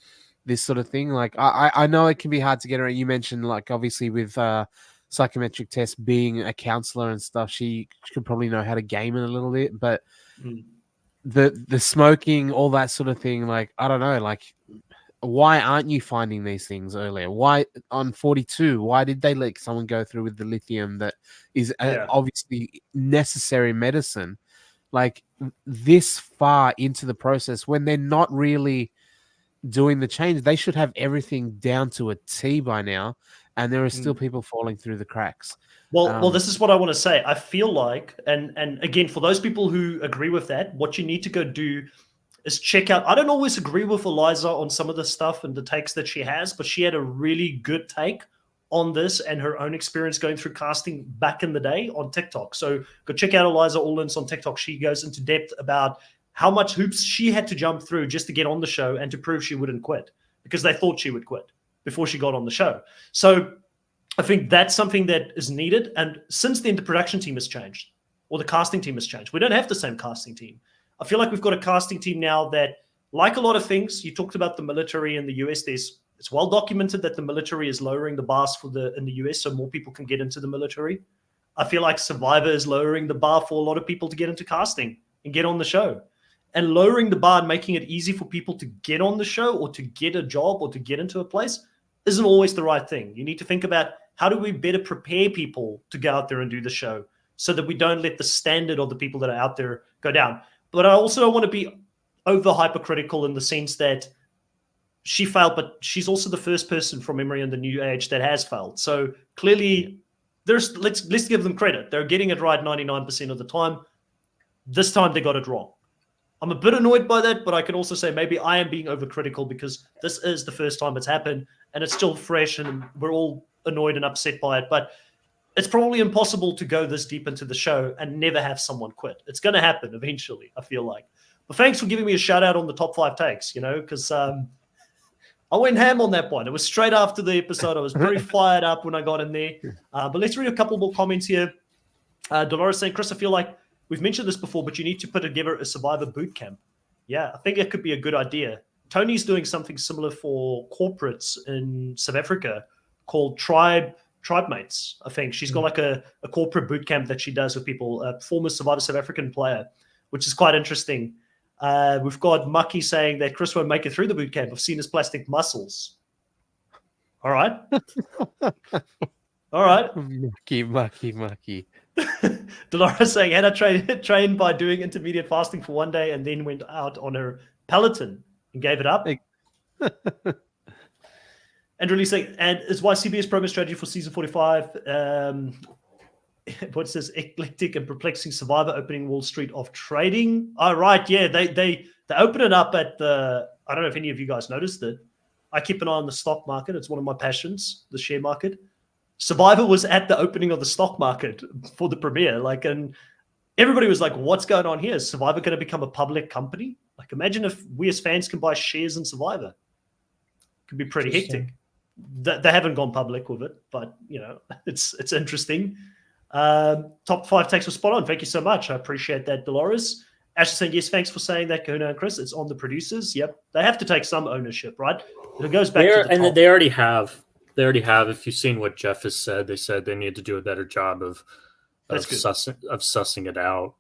Speaker 3: this sort of thing? Like, I know it can be hard to get around. You mentioned, like, obviously with psychometric tests, being a counselor and stuff, she could probably know how to game it a little bit, but the smoking, all that sort of thing, like, I don't know, like, why aren't you finding these things earlier? Why on 42? Why did they let someone go through with the lithium that is obviously necessary medicine? Like, this far into the process, when they're not really doing the change, they should have everything down to a T by now, and there are still people falling through the cracks.
Speaker 1: Well, this is what I want to say. I feel like, and again, for those people who agree with that, what you need to go do is check out. I don't always agree with Eliza on some of the stuff and the takes that she has, but she had a really good take on this and her own experience going through casting back in the day on TikTok. So go check out Eliza Allins on TikTok. She goes into depth about how much hoops she had to jump through just to get on the show and to prove she wouldn't quit, because they thought she would quit before she got on the show. So I think that's something that is needed. And since then, the production team has changed, or the casting team has changed. We don't have the same casting team. I feel like we've got a casting team now that, like a lot of things, you talked about the military in the US, it's well documented that the military is lowering the bars in the US so more people can get into the military. I feel like Survivor is lowering the bar for a lot of people to get into casting and get on the show. And lowering the bar and making it easy for people to get on the show or to get a job or to get into a place isn't always the right thing. You need to think about, how do we better prepare people to go out there and do the show so that we don't let the standard of the people that are out there go down. But I also don't want to be over hypercritical in the sense that she failed, but she's also the first person from memory in the new age that has failed. So clearly, let's give them credit. They're getting it right 99% of the time. This time they got it wrong. I'm a bit annoyed by that, but I can also say maybe I am being overcritical because this is the first time it's happened and it's still fresh and we're all annoyed and upset by it. But it's probably impossible to go this deep into the show and never have someone quit. It's going to happen eventually, I feel like. But thanks for giving me a shout out on the top 5 takes, because I went ham on that one. It was straight after the episode. I was very fired up when I got in there. But let's read a couple more comments here. Dolores saying, Chris, I feel like we've mentioned this before, but you need to put together a Survivor boot camp. Yeah, I think it could be a good idea. Tony's doing something similar for corporates in South Africa called Tribe Mates, I think. She's got like a corporate boot camp that she does with people, a former Survivor South African player, which is quite interesting. We've got Mucky saying that Chris won't make it through the boot camp. I've seen his plastic muscles. All right. All right.
Speaker 3: Mucky.
Speaker 1: Dolores saying Hannah trained by doing intermediate fasting for one day and then went out on her Peloton and gave it up. And releasing, and is why CBS promo strategy for season 45. What's this? Eclectic and perplexing survivor opening Wall Street of trading. Oh, right. Yeah. They open it up at the, I don't know if any of you guys noticed it. I keep an eye on the stock market. It's one of my passions, the share market. Survivor was at the opening of the stock market for the premiere. And everybody was like, what's going on here? Is Survivor going to become a public company? Imagine if we as fans can buy shares in Survivor. It could be pretty hectic. They haven't gone public with it, but, it's interesting. Top 5 takes were spot on. Thank you so much. I appreciate that, Dolores. Ash saying, yes, thanks for saying that, Kahuna and Chris. It's on the producers. Yep. They have to take some ownership, right? It goes back to the top.
Speaker 2: They already have. They already have. If you've seen what Jeff has said, they said they need to do a better job of sussing it out.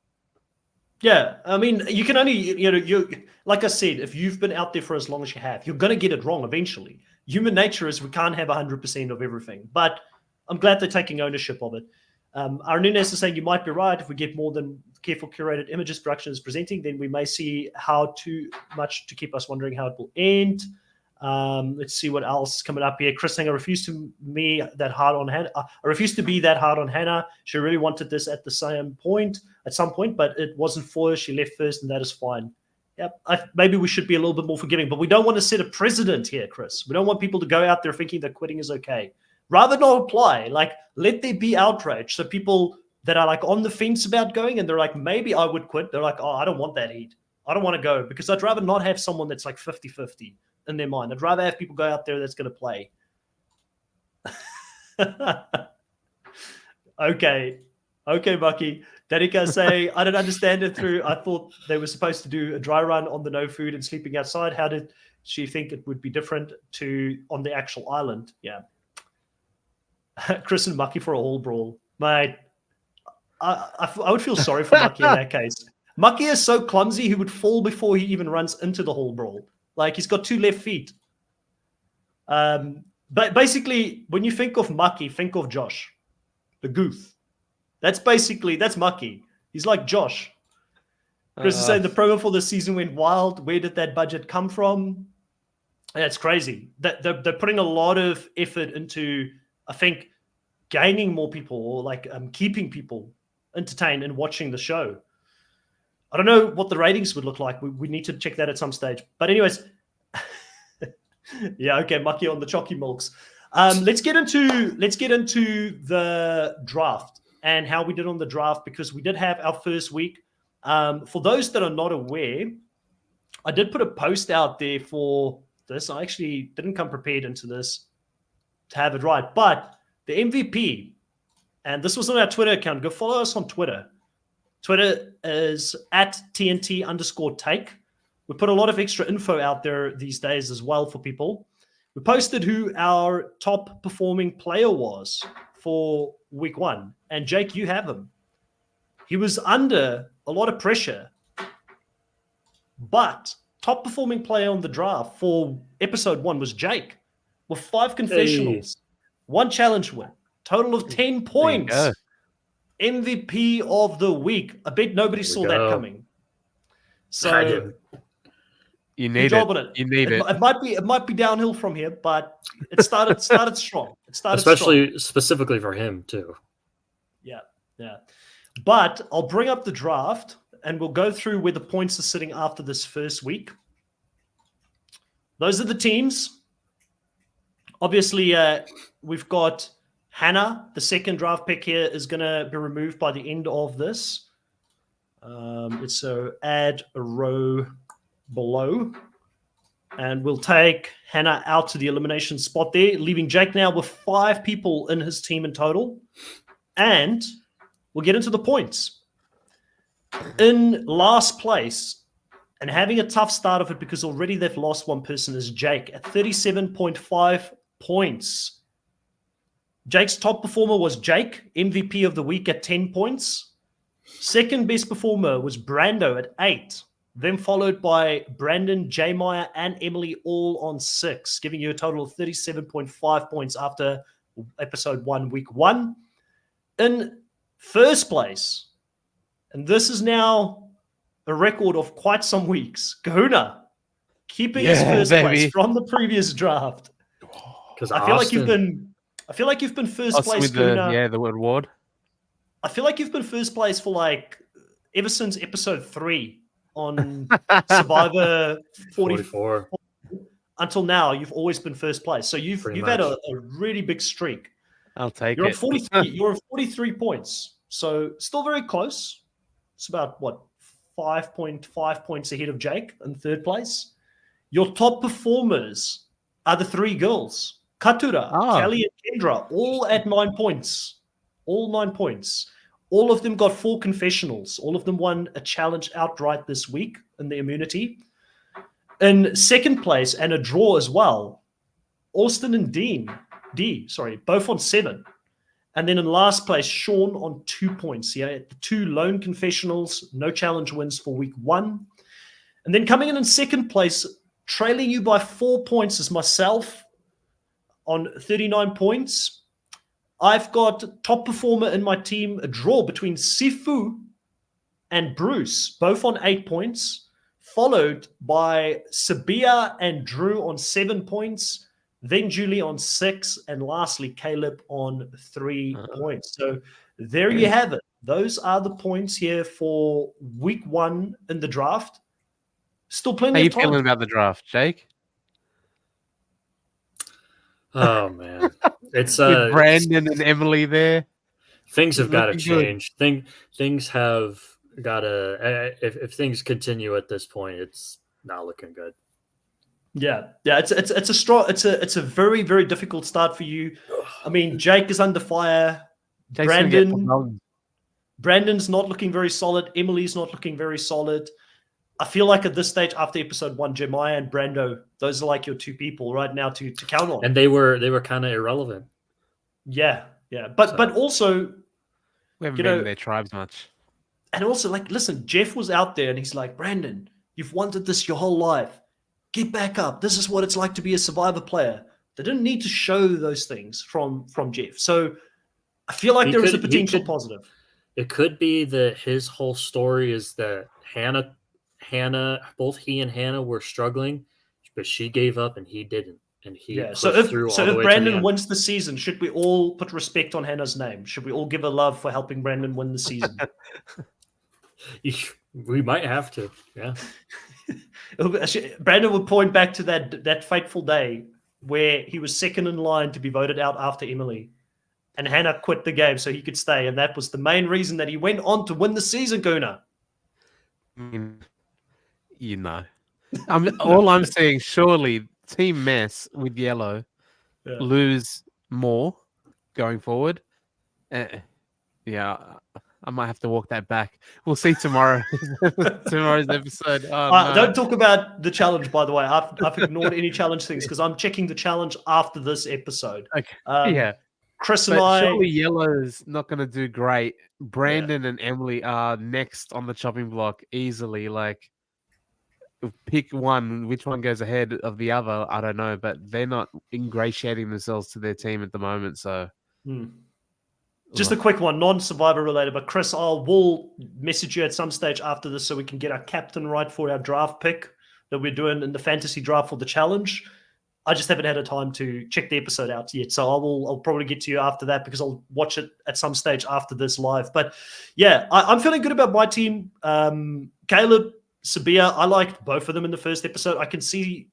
Speaker 1: Yeah. I mean, you can only, you like I said, if you've been out there for as long as you have, you're going to get it wrong eventually. Human nature is we can't have 100% of everything, but I'm glad they're taking ownership of it. Arnunes is saying you might be right. If we get more than careful curated images production is presenting, then we may see how too much to keep us wondering how it will end. Let's see what else is coming up here. Chris saying, I refuse to be that hard on Hannah. She really wanted this at some point, but it wasn't for her. She left first, and that is fine. Yep. Maybe we should be a little bit more forgiving, but we don't want to set a precedent here, Chris. We don't want people to go out there thinking that quitting is okay. Rather not apply. Let there be outrage. So people that are on the fence about going and they're like, maybe I would quit. They're like, oh, I don't want that heat. I don't want to go because I'd rather not have someone that's 50-50 in their mind. I'd rather have people go out there that's going to play. Okay, Bucky. Danica say, I don't understand it through. I thought they were supposed to do a dry run on the no food and sleeping outside. How did she think it would be different to on the actual island? Yeah. Chris and Mucky for a hall brawl. Mate, I would feel sorry for Mucky in that case. Mucky is so clumsy, he would fall before he even runs into the hall brawl. He's got 2 left feet. But basically, when you think of Mucky, think of Josh, the goof. That's Mucky. He's like Josh. Chris is saying the promo for this season went wild. Where did that budget come from? That's crazy. They're putting a lot of effort into, I think, gaining more people or keeping people entertained and watching the show. I don't know what the ratings would look like. We need to check that at some stage. But anyways, yeah, okay, Mucky on the chalky milks. Let's get into the draft and how we did on the draft, because we did have our first week. For those that are not aware, I did put a post out there for this. I actually didn't come prepared into this to have it right, but the MVP, and this was on our Twitter account. Go follow us on Twitter. Twitter is at TNT_take. We put a lot of extra info out there these days as well for people. We posted who our top performing player was for week 1. And Jake, you have him. He was under a lot of pressure, but top performing player on the draft for episode 1 was Jake with 5 confessionals, 1 challenge win, total of 10 points. MVP of the week. I bet nobody saw that coming. So
Speaker 3: you need it. You need it.
Speaker 1: It might be downhill from here, but it started strong.
Speaker 2: Specifically for him too.
Speaker 1: Yeah. But I'll bring up the draft and we'll go through where the points are sitting after this first week. Those are the teams. Obviously, we've got Hannah, the second draft pick here, is going to be removed by the end of this. So add a row below. And we'll take Hannah out to the elimination spot there, leaving Jake now with 5 people in his team in total. And we'll get into the points. In last place, and having a tough start of it because already they've lost 1 person, is Jake at 37.5 points. Jake's top performer was Jake, MVP of the week at 10 points. Second best performer was Brando at 8. then followed by Brandon, J. Meyer, and Emily all on 6, giving you a total of 37.5 points after episode 1, week 1. In first place, and this is now a record of quite some weeks, Kahuna keeping his first place from the previous draft.
Speaker 2: Because
Speaker 1: I feel like you've been first place,
Speaker 3: with
Speaker 1: Kahuna.
Speaker 3: the word award.
Speaker 1: I feel like you've been first place for like ever since episode 3 on Survivor 44. Until now, you've always been first place. So you've had a really big streak.
Speaker 3: I'll take
Speaker 1: You're
Speaker 3: it.
Speaker 1: at 43. You're at 43 points. So still very close. It's about 5.5 points ahead of Jake in third place. Your top performers are the 3 girls, Katura, Kelly, and Kendra, all at 9 points. All 9 points. All of them got 4 confessionals. All of them won a challenge outright this week in the immunity. In second place, and a draw as well, Austin and D, both on 7. And then in last place, Sean on 2 points. Yeah, the 2 lone confessionals, no challenge wins for week 1. And then coming in second place, trailing you by 4 points, is myself on 39 points. I've got top performer in my team, a draw between Sifu and Bruce, both on 8 points, followed by Sabia and Drew on 7 points, then Julie on 6, and lastly, Caleb on 3 points. So there you have it. Those are the points here for week 1 in the draft. Still plenty of time.
Speaker 3: How are you feeling about the draft, Jake?
Speaker 2: Oh, man. It's
Speaker 3: with Brandon and Emily there.
Speaker 2: Things have got to change. Things have got to. If things continue at this point, it's not looking good.
Speaker 1: Yeah. It's a very, very difficult start for you. I mean, Jake is under fire. Brandon's not looking very solid. Emily's not looking very solid. I feel like at this stage, after episode 1, Jemiah and Brando, those are like your 2 people right now to count on.
Speaker 2: And they were kind of irrelevant.
Speaker 1: Yeah. But also,
Speaker 3: we haven't been in their tribes much.
Speaker 1: And also, like, listen, Jeff was out there and he's like, Brandon, you've wanted this your whole life. Get back up. This is what it's like to be a Survivor player. They didn't need to show those things from Jeff. So I feel like there is a potential positive.
Speaker 2: It could be that his whole story is that Hannah, both he and Hannah were struggling, but she gave up and he didn't. And he
Speaker 1: so if Brandon wins the season, should we all put respect on Hannah's name? Should we all give her love for helping Brandon win the season?
Speaker 2: We might have to, yeah.
Speaker 1: Brandon would point back to that fateful day where he was second in line to be voted out after Emily, and Hannah quit the game so he could stay, and that was the main reason that he went on to win the season, Guna.
Speaker 3: You know, all I'm saying, surely Team Mess with yellow lose more going forward. I might have to walk that back. We'll see tomorrow. Tomorrow's episode.
Speaker 1: Don't talk about the challenge, by the way. I've ignored any challenge things because I'm checking the challenge after this episode.
Speaker 3: Okay. Chris and I. Surely Yellow's not going to do great. Brandon and Emily are next on the chopping block easily. Like, pick one. Which one goes ahead of the other? I don't know, but they're not ingratiating themselves to their team at the moment. So.
Speaker 1: Just a quick one, non-Survivor related, but Chris, we'll message you at some stage after this so we can get our captain right for our draft pick that we're doing in the fantasy draft for the challenge. I just haven't had a time to check the episode out yet, so I'll probably get to you after that because I'll watch it at some stage after this live. But yeah, I'm feeling good about my team. Caleb, Sabia, I liked both of them in the first episode. I can see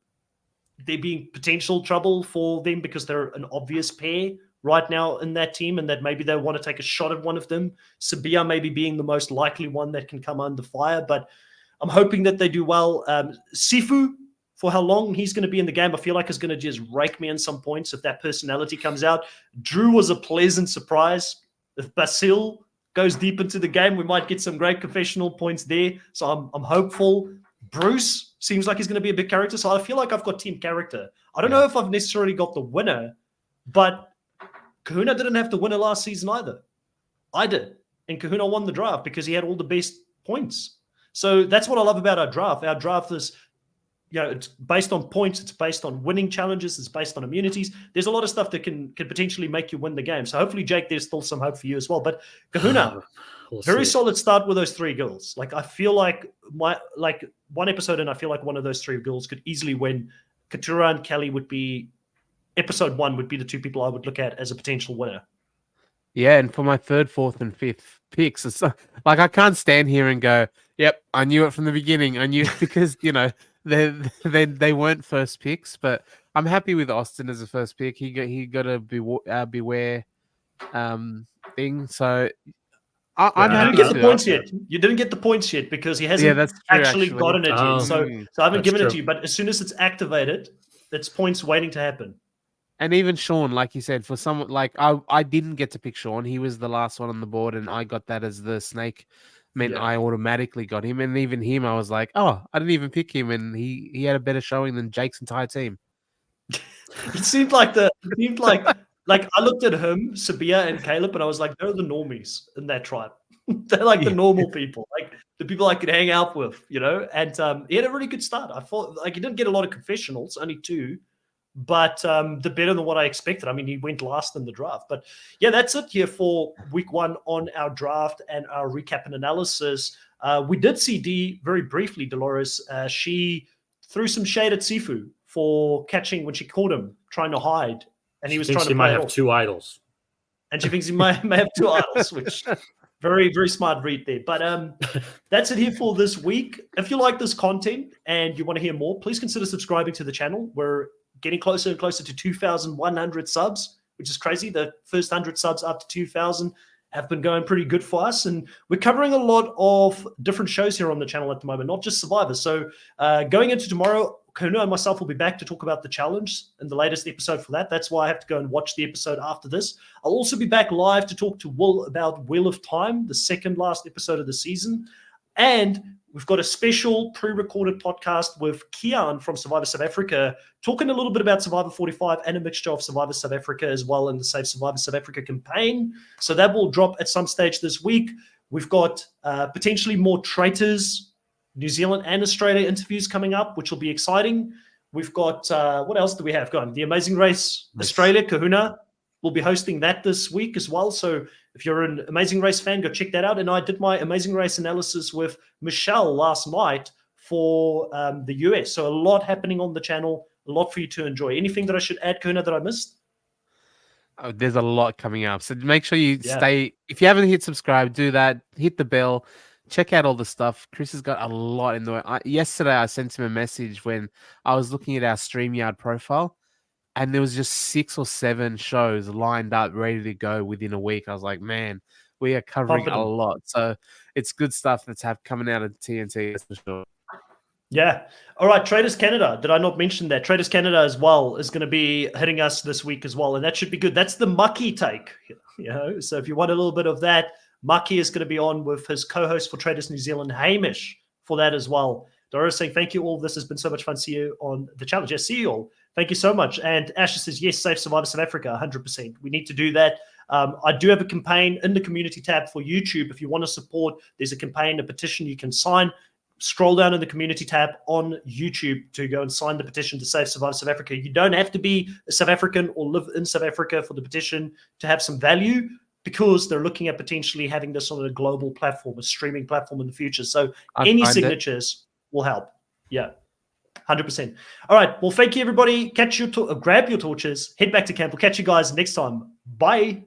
Speaker 1: there being potential trouble for them because they're an obvious pair right now in that team, and that maybe they want to take a shot at one of them. Sabia maybe being the most likely one that can come under fire, but I'm hoping that they do well. Sifu, for how long he's going to be in the game, I feel like is going to just rake me in some points if that personality comes out. Drew was a pleasant surprise. If Basil goes deep into the game, we might get some great confessional points there. So I'm hopeful. Bruce seems like he's going to be a big character, so I feel like I've got team character. I don't know if I've necessarily got the winner, but Kahuna didn't have the winner last season either. I did. And Kahuna won the draft because he had all the best points. So that's what I love about our draft. Our draft is, it's based on points. It's based on winning challenges. It's based on immunities. There's a lot of stuff that can potentially make you win the game. So hopefully, Jake, there's still some hope for you as well. But Kahuna, very solid start with those 3 girls. Like, I feel like one episode in, I feel like one of those 3 girls could easily win. Katura and Kelly would be, episode 1 would be the 2 people I would look at as a potential winner.
Speaker 3: Yeah, and for my 3rd, 4th, and 5th picks, it's like I can't stand here and go, "Yep, I knew it from the beginning." I knew because they weren't first picks, but I'm happy with Austin as a first pick. He got a beware thing, so I'm happy.
Speaker 1: You didn't get the points yet. You didn't get the points yet because he hasn't actually gotten it yet. So I haven't given it to you. But as soon as it's activated, it's points waiting to happen.
Speaker 3: And even Sean, like you said, for someone like I didn't get to pick Sean. He was the last one on the board, and I got that as the snake. Meant I automatically got him, and even him, I was like, oh, I didn't even pick him, and he had a better showing than Jake's entire team.
Speaker 1: It seemed like I looked at him, Sabia, and Caleb, and I was like, they're the normies in that tribe. They're like the normal people, like the people I could hang out with, And he had a really good start. I thought he didn't get a lot of confessionals, only 2. But the better than what I expected. I mean, he went last in the draft. But yeah, that's it here for week 1 on our draft and our recap and analysis. We did see Dee very briefly, Dolores. She threw some shade at Sifu for catching when she caught him trying to hide, and he was trying to.
Speaker 2: He might have 2 idols,
Speaker 1: and she thinks he may have 2 idols, which very, very smart read there. But that's it here for this week. If you like this content and you want to hear more, please consider subscribing to the channel. We're getting closer and closer to 2,100 subs, which is crazy. The first 100 subs up to 2,000 have been going pretty good for us. And we're covering a lot of different shows here on the channel at the moment, not just Survivor. So going into tomorrow, Kahuna and myself will be back to talk about the challenge and the latest episode for that. That's why I have to go and watch the episode after this. I'll also be back live to talk to Will about Wheel of Time, the second last episode of the season. And we've got a special pre-recorded podcast with Kian from Survivor South Africa, talking a little bit about Survivor 45 and a mixture of Survivor South Africa as well in the Save Survivor South Africa campaign. So that will drop at some stage this week. We've got potentially more Traitors, New Zealand and Australia interviews coming up, which will be exciting. We've got, what else do we have going? The Amazing Race Australia, Kahuna will be hosting that this week as well. So if you're an Amazing Race fan, go check that out. And I did my Amazing Race analysis with Michelle last night for the US. So a lot happening on the channel, a lot for you to enjoy. Anything that I should add, Kahuna, that I missed?
Speaker 3: Oh, there's a lot coming up. So make sure you stay. If you haven't hit subscribe, do that. Hit the bell. Check out all the stuff. Chris has got a lot in the way. Yesterday, I sent him a message when I was looking at our StreamYard profile, and there was just 6 or 7 shows lined up, ready to go within a week. I was like, man, we are covering a lot. So it's good stuff that's coming out of TNT, that's for sure.
Speaker 1: Yeah. All right. Traders Canada. Did I not mention that? Traders Canada as well is going to be hitting us this week as well. And that should be good. That's the Mucky take. So if you want a little bit of that, Mucky is going to be on with his co-host for Traders New Zealand, Hamish, for that as well. Doris saying, thank you all. This has been so much fun. See you on the challenge. Yes, see you all. Thank you so much. And Asher says, yes, Save Survivor South Africa, 100%. We need to do that. I do have a campaign in the community tab for YouTube. If you want to support, there's a campaign, a petition you can sign. Scroll down in the community tab on YouTube to go and sign the petition to Save Survivor South Africa. You don't have to be a South African or live in South Africa for the petition to have some value, because they're looking at potentially having this on a global platform, a streaming platform in the future. So any signatures will help. Yeah, 100%. All right. Well, thank you, everybody. Grab your torches, head back to camp. We'll catch you guys next time. Bye.